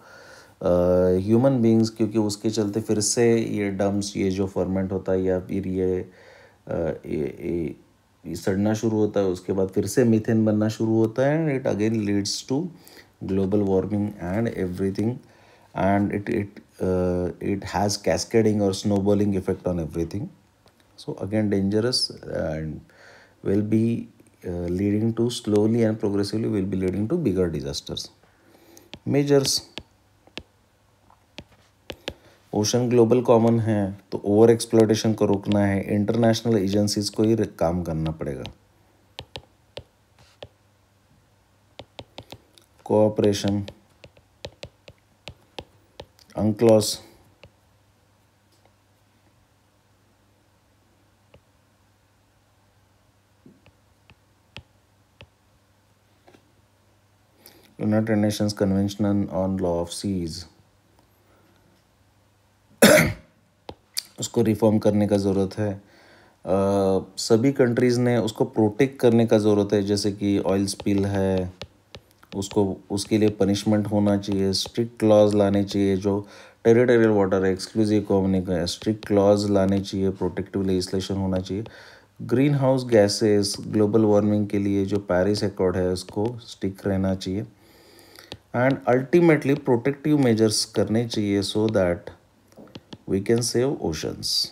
human beings, क्योंकि उसके चलते फिर से ये डम्प्स, ये जो फर्मेंट होता है या फिर ये सड़ना शुरू होता है, उसके बाद फिर से मीथेन बनना शुरू होता है and it again leads to global warming and everything, and it has cascading or snowballing effect on everything. So again dangerous and will be leading to, slowly and progressively will be leading to bigger disasters. Measures, ocean global common है तो over exploitation को रोकना है, international agencies को ही काम करना पड़ेगा. Cooperation, UNCLOS, United Nations Convention on law of seas, उसको रिफॉर्म करने का ज़रूरत है. सभी कंट्रीज़ ने उसको प्रोटेक्ट करने का ज़रूरत है. जैसे कि ऑयल स्पिल है, उसको उसके लिए पनिशमेंट होना चाहिए, स्ट्रिक्ट क्लॉज लाने चाहिए. जो टेरिटोरियल वाटर है, एक्सक्लूसिव इकोनॉमिक है, स्ट्रिक्ट क्लॉज लाने चाहिए, प्रोटेक्टिव लेजिस्लेशन होना चाहिए. Green house gases, global warming के लिए जो पेरिस एकॉर्ड है उसको स्टिक रहना चाहिए एंड अल्टीमेटली प्रोटेक्टिव मेजर्स करने चाहिए so that we can save oceans.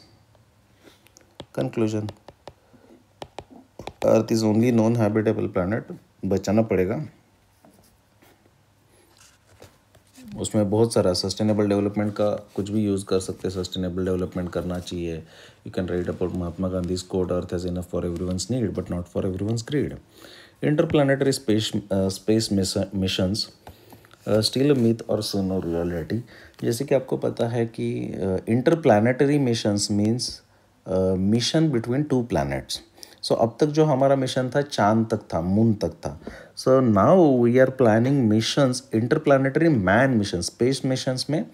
Conclusion, earth is only non habitable planet. बचाना पड़ेगा. उसमें बहुत सारा सस्टेनेबल डेवलपमेंट का कुछ भी यूज़ कर सकते हैं. सस्टेनेबल डेवलपमेंट करना चाहिए. You can write about Mahatma Gandhi quote, earth has enough for everyone's need but not for everyone's greed. Interplanetary space missions still myth और सोनो रियलिटी. जैसे कि आपको पता है कि interplanetary missions means mission between two planets. So अब तक जो हमारा मिशन था चांद तक था, मून तक था. So now we are planning missions, interplanetary man mission. Space missions में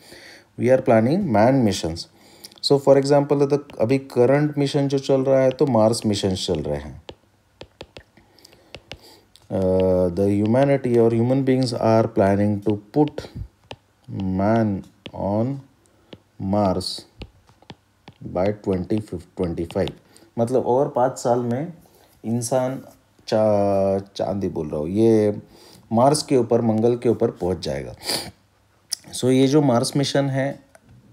we are planning man missions. So for example अभी करंट मिशन जो चल रहा है तो मार्स मिशन चल रहे हैं. The humanity or human beings are planning to put man on Mars by 2025. मतलब और 5 साल में इंसान चांदी बोल रहा हूँ, ये मार्स के ऊपर, मंगल के ऊपर पहुँच जाएगा. सो ये जो मार्स मिशन है,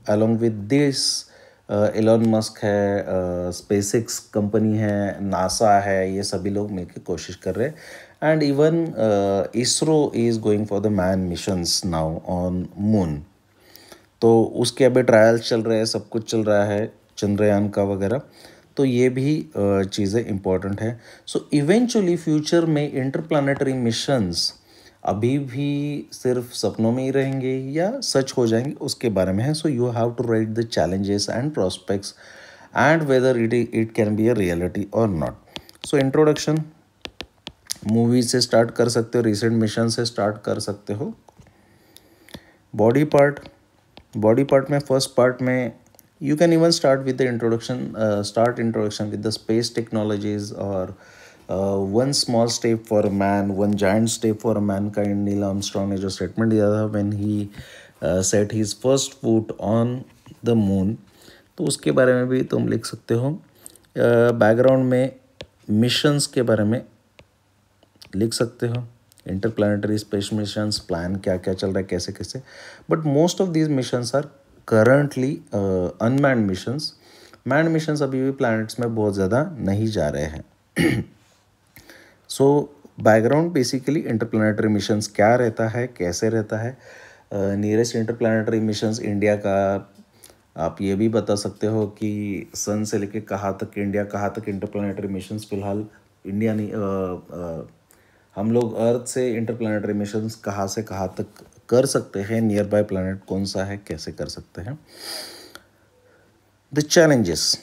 along with this Elon Musk है, स्पेसएक्स कंपनी है, नासा है, ये सभी लोग मिलकर कोशिश कर रहे हैं. And even ISRO is going for the man missions now on moon. तो उसके अभी ट्रायल्स चल रहे हैं, सब कुछ चल रहा है, चंद्रयान का वगैरह. तो ये भी चीज़ें इम्पॉर्टेंट है. सो इवेंचुअली फ्यूचर में इंटरप्लानेटरी मिशंस अभी भी सिर्फ सपनों में ही रहेंगे या सच हो जाएंगे, उसके बारे में है. So you have to write the challenges and prospects and whether it can be a reality और नॉट. सो इंट्रोडक्शन मूवी से स्टार्ट कर सकते हो, रिसेंट मिशन से स्टार्ट कर सकते हो. बॉडी पार्ट में फर्स्ट पार्ट में you can even start with the introduction with the space technologies or one small step for a man, one giant step for a mankind. Neil Armstrong ने जो statement दिया था when he set his first foot on the moon, तो उसके बारे में भी तुम लिख सकते हो. बैकग्राउंड में मिशंस के बारे में लिख सकते हो, इंटरप्लानेटरी स्पेस मिशंस प्लान क्या क्या चल रहा है, कैसे कैसे, but most of these missions are currently unmanned missions. Manned missions अभी भी प्लैनेट्स में बहुत ज़्यादा नहीं जा रहे हैं। सो बैकग्राउंड बेसिकली इंटरप्लानेटरी मिशंस क्या रहता है, कैसे रहता है। नियरेस्ट इंटरप्लानेटरी मिशंस इंडिया का आप ये भी बता सकते हो कि सन से लेके कहाँ तक इंडिया, कहाँ तक इंटरप्लानेटरी मिशंस फिलहाल इंडिया नहीं, हम लोग अर्थ से इंटरप्लानेटरी मिशंस कहाँ से कहाँ तक कर सकते हैं, नियर बाय प्लानट कौन सा है, कैसे कर सकते हैं। द चैलेंजेस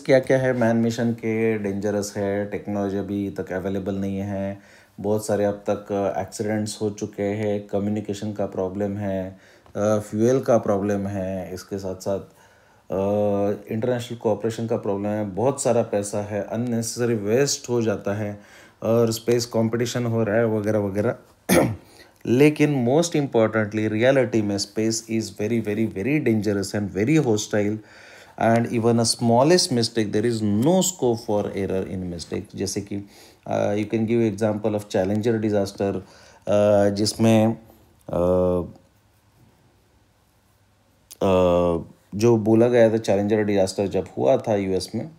क्या क्या है मैन मिशन के। डेंजरस है, टेक्नोलॉजी अभी तक अवेलेबल नहीं है, बहुत सारे अब तक एक्सीडेंट्स हो चुके हैं, कम्युनिकेशन का प्रॉब्लम है, फ्यूल का प्रॉब्लम है, इसके साथ साथ इंटरनेशनल कोऑपरेशन का प्रॉब्लम है, बहुत सारा पैसा है, अननेसेसरी वेस्ट हो जाता है और स्पेस कंपटीशन हो रहा है वगैरह वगैरह। लेकिन मोस्ट इम्पॉर्टेंटली रियलिटी में space is very very very dangerous and very hostile, and even a smallest mistake there is no scope for error in mistake. जैसे कि you can give example of Challenger disaster, जिसमें जो बोला गया था, challenger disaster जब हुआ था यूएस में,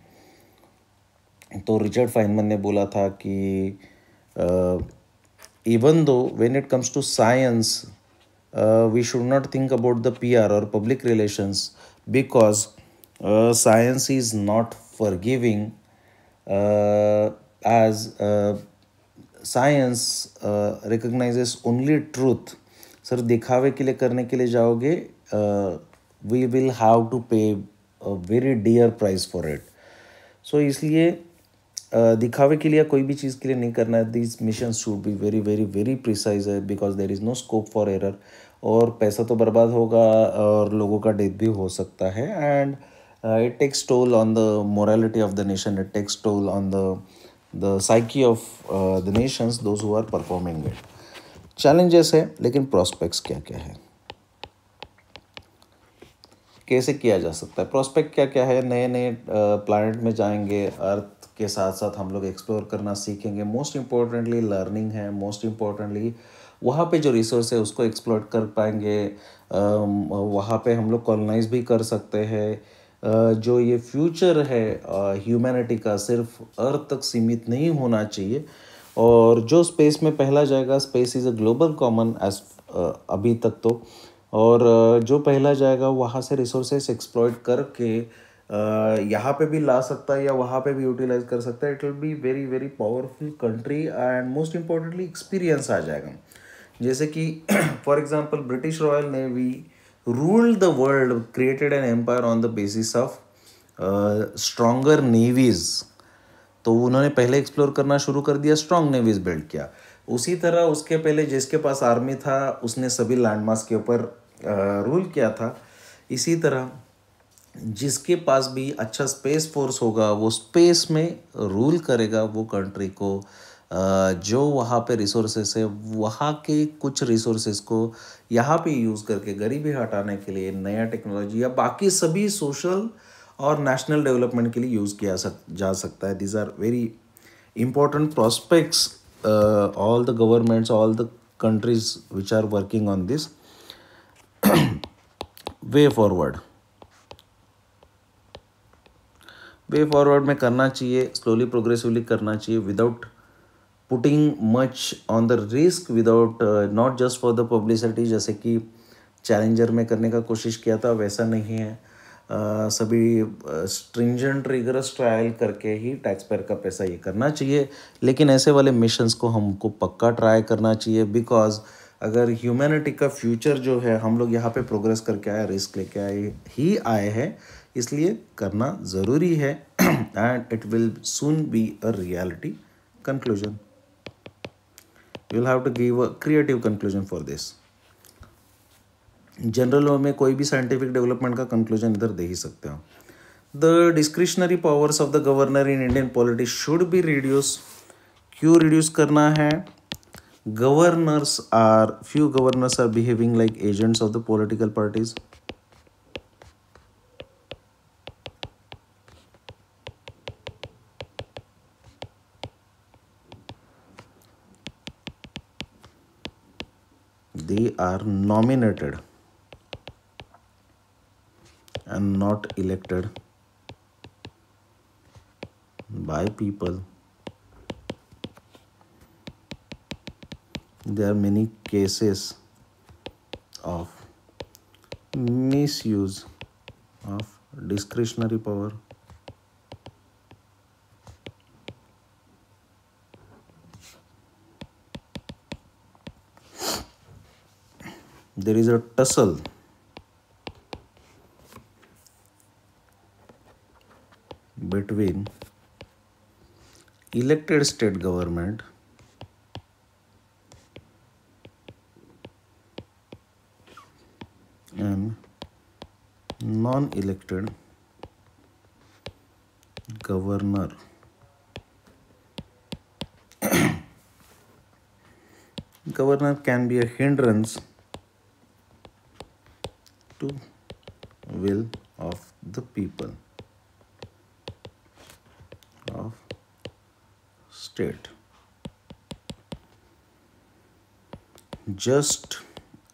तो रिचर्ड फाइनमैन ने बोला था कि even though when it comes to science, we should not think about the PR or public relations, because science is not forgiving, as science recognizes only truth। Sir दिखावे के लिए करने के लिए जाओगे, we will have to pay a very dear price for it। सो इसलिए दिखावे के लिए कोई भी चीज़ के लिए नहीं करना है। This mission should be very very very precise है, because there is no scope for error. और पैसा तो बर्बाद होगा और लोगों का डेथ भी हो सकता है, and it takes toll on the morality of the nation, it takes toll on the psyche of the nations those who are performing it. Challenges है, लेकिन प्रॉस्पेक्ट्स क्या क्या है, कैसे किया जा सकता है। प्रोस्पेक्ट क्या क्या है, नए नए प्लानट में जाएंगे, अर्थ के साथ साथ हम लोग एक्सप्लोर करना सीखेंगे। मोस्ट इम्पोर्टेंटली लर्निंग है, मोस्ट इम्पोर्टेंटली वहाँ पे जो रिसोर्स है उसको एक्सप्लोर कर पाएंगे। वहाँ पे हम लोग कॉलोनाइज भी कर सकते हैं। जो ये फ्यूचर है ह्यूमैनिटी का, सिर्फ अर्थ तक सीमित नहीं होना चाहिए। और जो स्पेस में पहला जाएगा, space is a global common as अभी तक तो, और जो पहला जाएगा वहाँ से रिसोर्सेस एक्सप्लॉइट करके यहाँ पे भी ला सकता है या वहाँ पे भी यूटिलाइज कर सकता है। It will be very very powerful country, and most importantly experience आ जाएगा। जैसे कि for example British Royal Navy ruled the world, created an empire on the basis of stronger navies. तो उन्होंने पहले एक्सप्लोर करना शुरू कर दिया, स्ट्रॉन्ग नेवीज बिल्ड किया। उसी तरह उसके पहले जिसके पास आर्मी था उसने सभी लैंडमार्क्स के ऊपर रूल किया था। इसी तरह जिसके पास भी अच्छा स्पेस फोर्स होगा वो स्पेस में रूल करेगा वो कंट्री को। जो वहाँ पे रिसोर्सेस है, वहाँ के कुछ रिसोर्सेस को यहाँ पे यूज़ करके गरीबी हटाने के लिए, नया टेक्नोलॉजी या बाकी सभी सोशल और नेशनल डेवलपमेंट के लिए यूज़ किया जा सकता है। These are very important prospects, all the governments, all the countries which are working on this way forward में करना चाहिए, स्लोली प्रोग्रेसिवली करना चाहिए, without putting much on the risk, without not just for the publicity. जैसे कि challenger में करने का कोशिश किया था, वैसा नहीं है। सभी स्ट्रिंजेंट रिगरस ट्रायल करके ही टैक्स पेयर का पैसा ये करना चाहिए। लेकिन ऐसे वाले मिशंस को हमको पक्का ट्राई करना चाहिए, बिकॉज अगर ह्यूमैनिटी का फ्यूचर जो है, हम लोग यहाँ पे प्रोग्रेस करके आए, रिस्क लेके आए हैं, इसलिए करना ज़रूरी है। And it will soon be a reality. Conclusion, you will have to give a creative conclusion for this. General law में कोई भी साइंटिफिक डेवलपमेंट का कंक्लूजन इधर दे ही सकते हो। The discretionary powers of the governor in Indian politics should be reduce. क्यों reduce करना है? few governors are behaving like agents of the political parties. they are nominated and not elected by people. There are many cases of misuse of discretionary power. There is a tussle between elected state government and non-elected governor. Governor can be a hindrance to will of the people of state. Just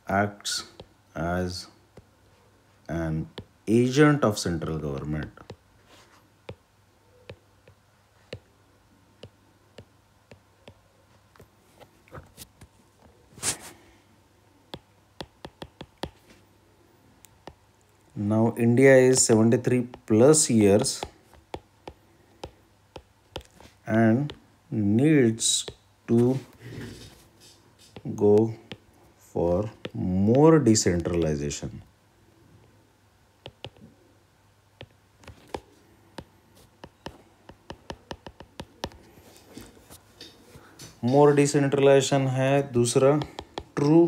acts as an agent of central government. Now India is 73 plus years and needs to go for more decentralization. More decentralisation है दूसरा. True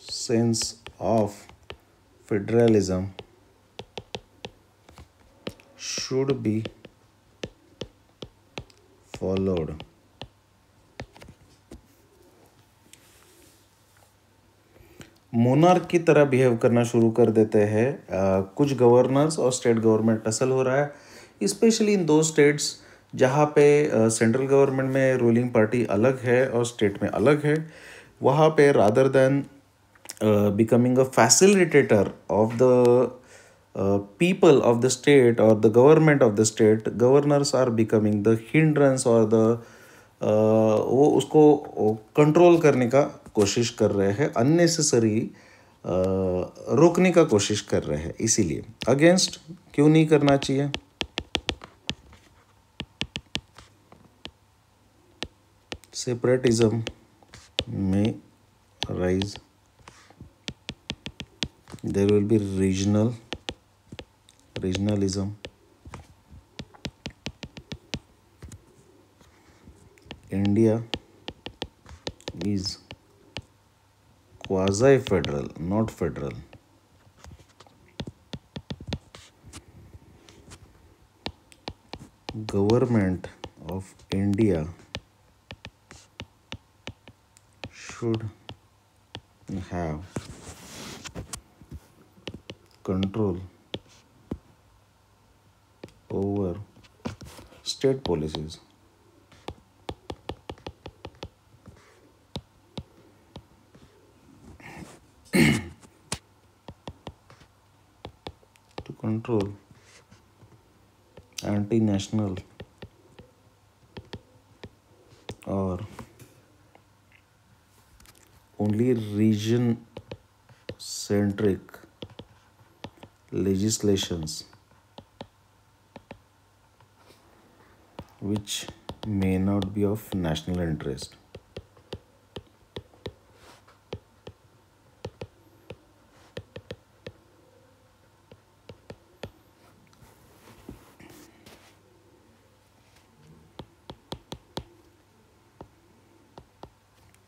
sense of federalism should be followed. Monarch की तरह behave करना शुरू कर देते हैं कुछ गवर्नर्स और स्टेट गवर्नमेंट टसल हो रहा है, स्पेशली इन दो स्टेट्स जहाँ पे सेंट्रल गवर्नमेंट में रूलिंग पार्टी अलग है और स्टेट में अलग है. वहाँ पे rather than becoming a facilitator of the people of the state or the government of the state, governors are becoming the hindrance or the वो उसको कंट्रोल करने का कोशिश कर रहे हैं, अननेसेसरी रोकने का कोशिश कर रहे हैं. इसीलिए अगेंस्ट क्यों नहीं करना चाहिए. सेपरेटिज्म में rise, there will be regionalism. India is quasi-federal, not federal. Government of India should have control over state policies. To control anti-national or only region-centric legislations which may not be of national interest.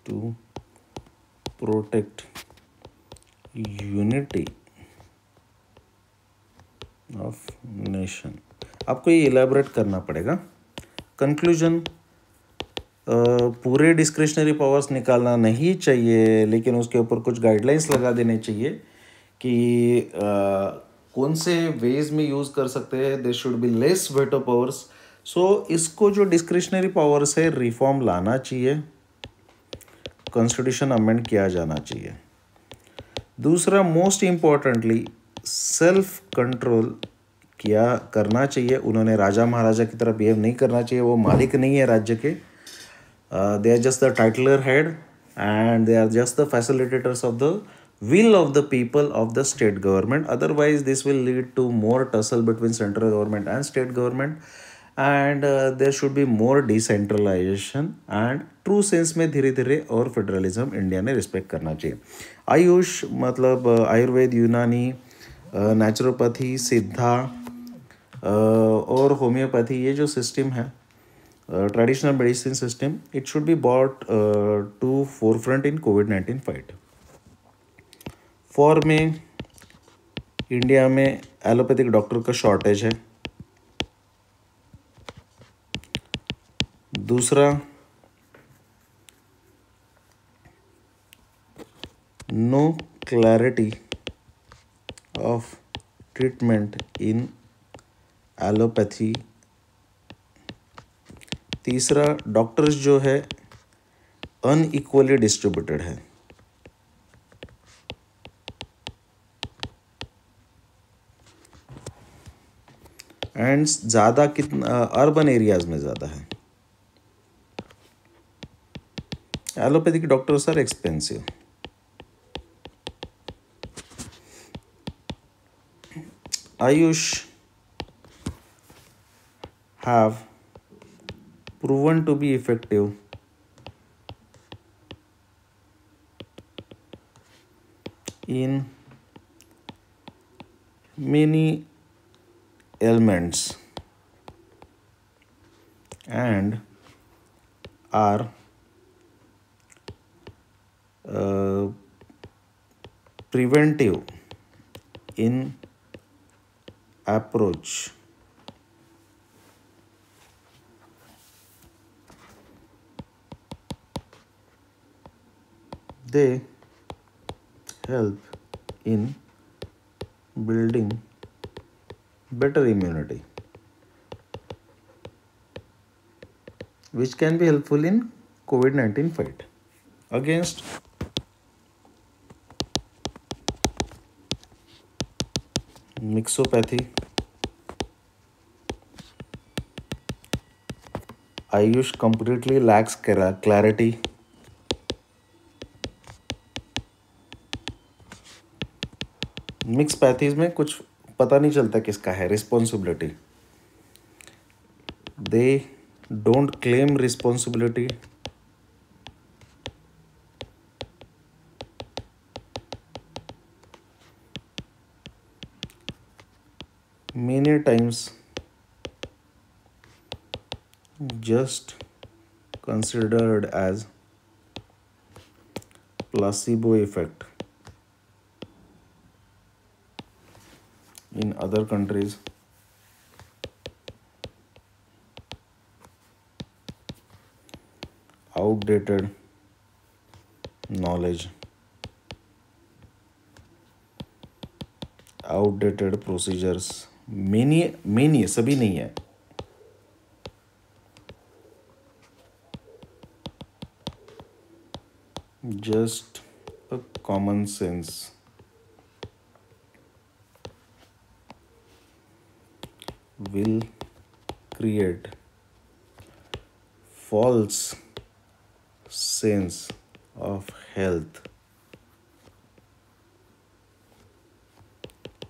To protect unity of nation. आपको ये elaborate करना पड़ेगा. Conclusion, पूरे discretionary powers निकालना नहीं चाहिए, लेकिन उसके ऊपर कुछ गाइडलाइंस लगा देने चाहिए कि कौन से वेज में यूज़ कर सकते हैं. They should be less veto powers. So इसको जो डिस्क्रिशनरी पावर्स है रिफॉर्म लाना चाहिए. कॉन्स्टिट्यूशन अमेंड किया जाना चाहिए। दूसरा, मोस्ट इम्पॉर्टेंटली सेल्फ कंट्रोल किया करना चाहिए। उन्होंने राजा महाराजा की तरह बिहेव नहीं करना चाहिए, वो मालिक नहीं है राज्य के। They are just the titular head and they are just the facilitators of the will of the people of the state government. Otherwise this will lead to more tussle between central government and state government, and there should be more decentralization and true sense में धीरे धीरे और federalism India ने respect करना चाहिए। आयुष मतलब आयुर्वेद, यूनानी, naturopathy, सिद्धा और होम्योपैथी, ये जो सिस्टम है traditional medicine system, it should be bought to forefront in कोविड-19 फाइट। फॉर में इंडिया में एलोपैथिक डॉक्टर का शॉर्टेज है। दूसरा, no clarity of treatment in allopathy. तीसरा, डॉक्टर्स जो है अनइक्वली डिस्ट्रीब्यूटेड है। एंड ज़्यादा कितना अर्बन एरियाज में ज़्यादा है। Allopathic doctors are expensive. AYUSH have proven to be effective in many ailments and are preventive in approach. They help in building better immunity, which can be helpful in COVID-19 fight against mixopathy. Ayush completely lacks clarity. Mix pathies में कुछ पता नहीं चलता किसका है responsibility. They don't claim responsibility. Many times just considered as placebo effect in other countries. Outdated knowledge, outdated procedures, many सभी नहीं है। Just a common sense will create false sense of health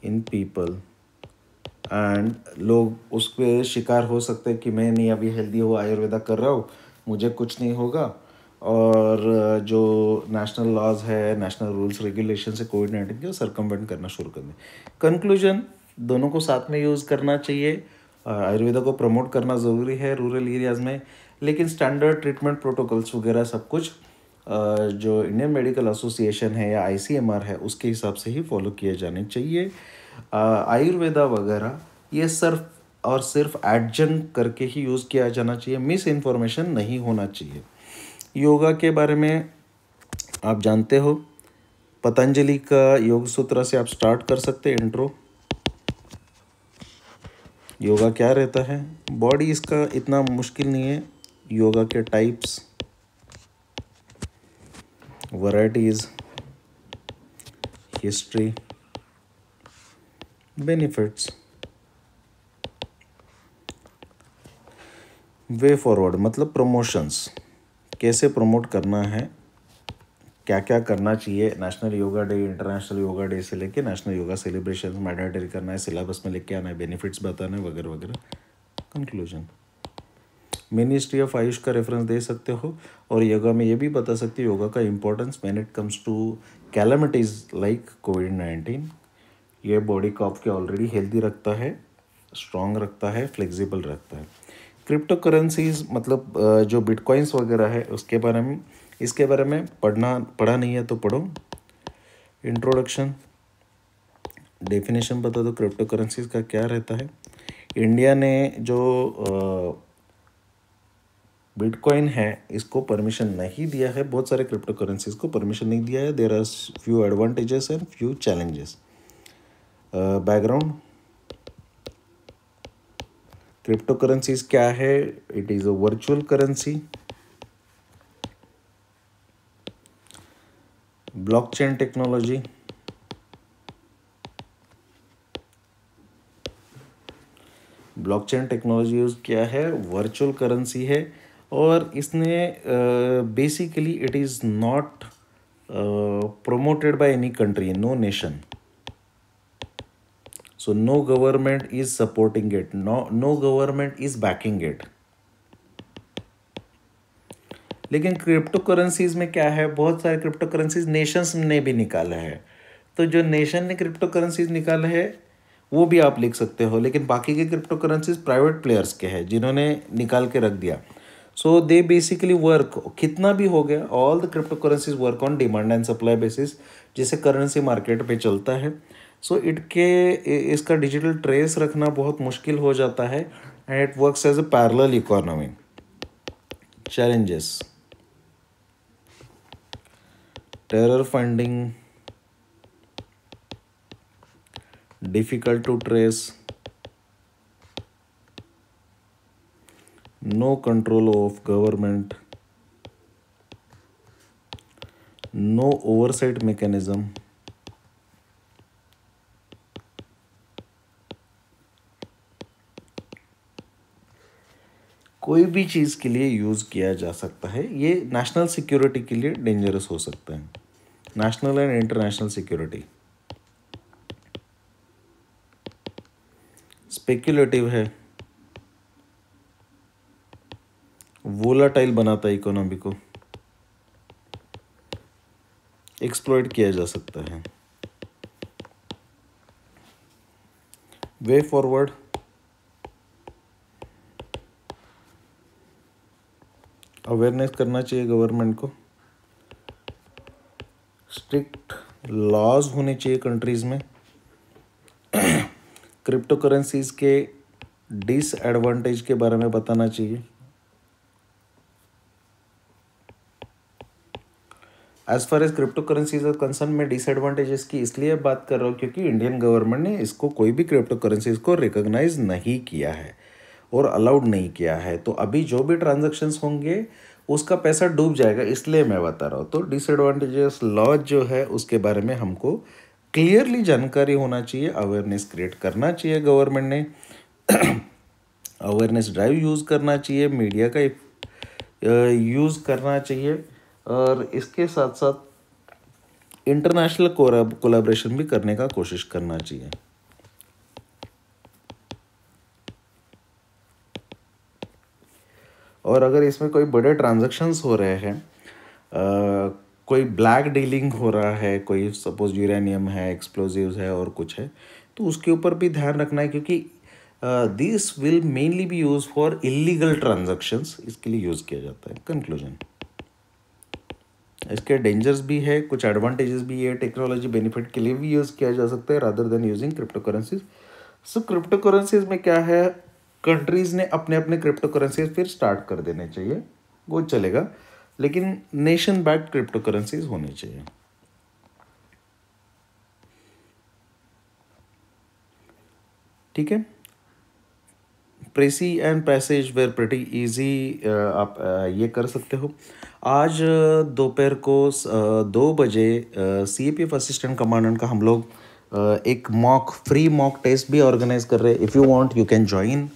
in people, and लोग उस पर शिकार हो सकते हैं कि मैं नहीं अभी हेल्दी हो, आयुर्वेदा कर रहा हूँ, मुझे कुछ नहीं होगा, और जो नेशनल लॉज है, नेशनल रूल्स रेगुलेशन से कोविड-19 के सरकमवेंट करना शुरू कर दें। कंक्लूजन, दोनों को साथ में यूज़ करना चाहिए। आयुर्वेदा को प्रमोट करना ज़रूरी है रूरल एरियाज़ में, लेकिन स्टैंडर्ड ट्रीटमेंट प्रोटोकॉल्स वगैरह सब कुछ जो इंडियन मेडिकल एसोसिएशन है या ICMR है उसके हिसाब से ही फॉलो किए जाने चाहिए। आयुर्वेदा वगैरह ये सिर्फ और सिर्फ एडजंक्ट करके ही यूज़ किया जाना चाहिए। मिस इन्फॉर्मेशन नहीं होना चाहिए। योगा के बारे में आप जानते हो, पतंजलि का योग सूत्र से आप स्टार्ट कर सकते हैं इंट्रो। योगा क्या रहता है, बॉडी इसका इतना मुश्किल नहीं है। योगा के types, varieties, history, benefits, way forward मतलब प्रमोशंस, कैसे प्रमोट करना है, क्या क्या करना चाहिए। National yoga day, international yoga day से लेके नेशनल योगा सेलिब्रेशन मैंडेटरी करना है, सिलेबस में लेके आना है, बेनिफिट्स बताना है वगैरह वगैरह। कंक्लूजन, मिनिस्ट्री ऑफ आयुष का रेफरेंस दे सकते हो और योगा में ये भी बता सकते हो योगा का importance when it comes to calamities like कोविड-19। ये बॉडी को आपके ऑलरेडी हेल्दी रखता है, स्ट्रॉन्ग रखता है, फ्लेक्सिबल रखता है। क्रिप्टो करेंसीज मतलब जो बिटकॉइंस वगैरह है उसके बारे में, इसके बारे में पढ़ा नहीं है तो पढ़ो। इंट्रोडक्शन, डेफिनेशन बता दो क्रिप्टो करेंसीज का क्या रहता है। इंडिया ने जो बिटकॉइन है इसको परमिशन नहीं दिया है, बहुत सारे क्रिप्टो करेंसीज को परमिशन नहीं दिया है। There are few advantages and few challenges. Background, crypto currencies क्या है? It is a virtual currency, blockchain technology, blockchain technology use किया है, वर्चुअल करेंसी है और इसने basically it is not promoted by any country, no nation. So no government is supporting it, no government is backing it. लेकिन crypto currencies में क्या है, बहुत सारे क्रिप्टो करेंसीज नेशंस ने भी निकाला है, तो जो नेशन ने क्रिप्टो करेंसीज निकाले है वो भी आप लिख सकते हो, लेकिन बाकी के क्रिप्टो करेंसीज प्राइवेट प्लेयर्स के हैं जिन्होंने निकाल के रख दिया। सो दे बेसिकली वर्क, कितना भी हो गया, all the crypto currencies work on demand and supply basis, जैसे करेंसी मार्केट पे चलता है। सो इसका डिजिटल ट्रेस रखना बहुत मुश्किल हो जाता है and it works as a parallel economy. Challenges, terror funding, difficult to trace, no control of government, no oversight mechanism, कोई भी चीज़ के लिए यूज़ किया जा सकता है, ये नेशनल सिक्योरिटी के लिए डेंजरस हो सकता है, national and international security. Speculative है, वोलाटाइल बनाता है इकोनॉमी को, एक्सप्लॉइट किया जा सकता है। वे फॉरवर्ड, अवेयरनेस करना चाहिए गवर्नमेंट को, स्ट्रिक्ट लॉज होने चाहिए कंट्रीज़ में, क्रिप्टो करेंसीज के डिसएडवांटेज के बारे में बताना चाहिए। As far as crypto currencies are concern, मैं डिसएडवांटेजेस की इसलिए बात कर रहा हूँ क्योंकि इंडियन गवर्नमेंट ने इसको, कोई भी क्रिप्टो करेंसीज को रिकॉग्नाइज नहीं किया है और अलाउड नहीं किया है, तो अभी जो भी ट्रांजैक्शंस होंगे उसका पैसा डूब जाएगा, इसलिए मैं बता रहा हूँ। तो डिसएडवांटेजेस लॉज जो है उसके बारे में हमको क्लियरली जानकारी होना चाहिए, अवेयरनेस क्रिएट करना चाहिए गवर्नमेंट ने, अवेयरनेस ड्राइव यूज़ करना चाहिए, मीडिया का यूज़ करना चाहिए और इसके साथ साथ इंटरनेशनल कोलैबोरेशन भी करने का कोशिश करना चाहिए। और अगर इसमें कोई बड़े ट्रांजैक्शंस हो रहे हैं, कोई ब्लैक डीलिंग हो रहा है, कोई सपोज यूरेनियम है, एक्सप्लोजिव्स है और कुछ है, तो उसके ऊपर भी ध्यान रखना है क्योंकि this will mainly B use for illegal transactions, इसके लिए यूज़ किया जाता है। कंक्लूजन, इसके डेंजर्स भी है, कुछ एडवांटेजेस भी है, टेक्नोलॉजी बेनिफिट के लिए भी यूज़ किया जा सकता है rather than using crypto currencies. So crypto currencies में क्या है, कंट्रीज़ ने अपने अपने क्रिप्टो करेंसीज फिर स्टार्ट कर देने चाहिए, वो चलेगा, लेकिन नेशन बैक्ड क्रिप्टो करेंसीज होनी चाहिए। ठीक है, precis and passage were pretty easy, आप ये कर सकते हो। आज दोपहर को 2 बजे CAPF असिस्टेंट कमांडेंट का हम लोग एक फ्री मॉक टेस्ट भी ऑर्गेनाइज कर रहे हैं। If you want you can join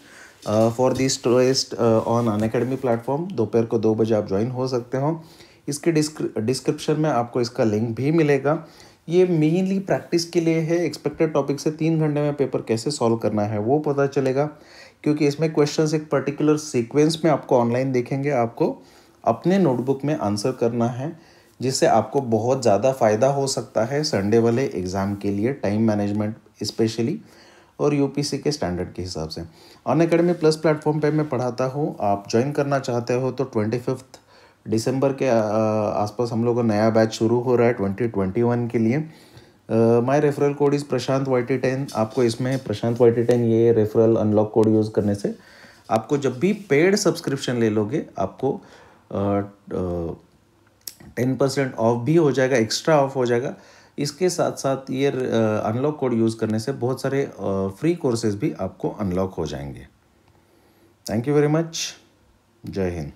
for this test on Unacademy platform. दोपहर को 2 बजे आप ज्वाइन हो सकते हो। इसके डिस्क्रिप्शन में आपको इसका लिंक भी मिलेगा। ये मेनली प्रैक्टिस के लिए है। एक्सपेक्टेड टॉपिक से 3 घंटे में पेपर कैसे सॉल्व करना है वो पता चलेगा, क्योंकि इसमें क्वेश्चंस एक पर्टिकुलर सीक्वेंस में आपको ऑनलाइन देखेंगे। आपको अपने नोटबुक में आंसर करना है, जिससे आपको बहुत ज़्यादा फ़ायदा हो सकता है संडे वाले एग्ज़ाम के लिए, टाइम मैनेजमेंट स्पेशली और यूपीसी के स्टैंडर्ड के हिसाब से। अनअकैडमी प्लस प्लेटफॉर्म पे मैं पढ़ाता हूँ। आप ज्वाइन करना चाहते हो तो 25 दिसंबर के आसपास हम लोग का नया बैच शुरू हो रहा है 2021 के लिए। My referral code is Prashant YT10। आपको इसमें प्रशांत YT10 ये रेफरल अनलॉक कोड यूज़ करने से आपको जब भी पेड सब्सक्रिप्शन ले लोगे आपको 10% ऑफ भी हो जाएगा, एक्स्ट्रा ऑफ हो जाएगा। इसके साथ साथ ये अनलॉक कोड यूज़ करने से बहुत सारे फ्री कोर्सेज भी आपको अनलॉक हो जाएंगे। Thank you very much. जय हिंद।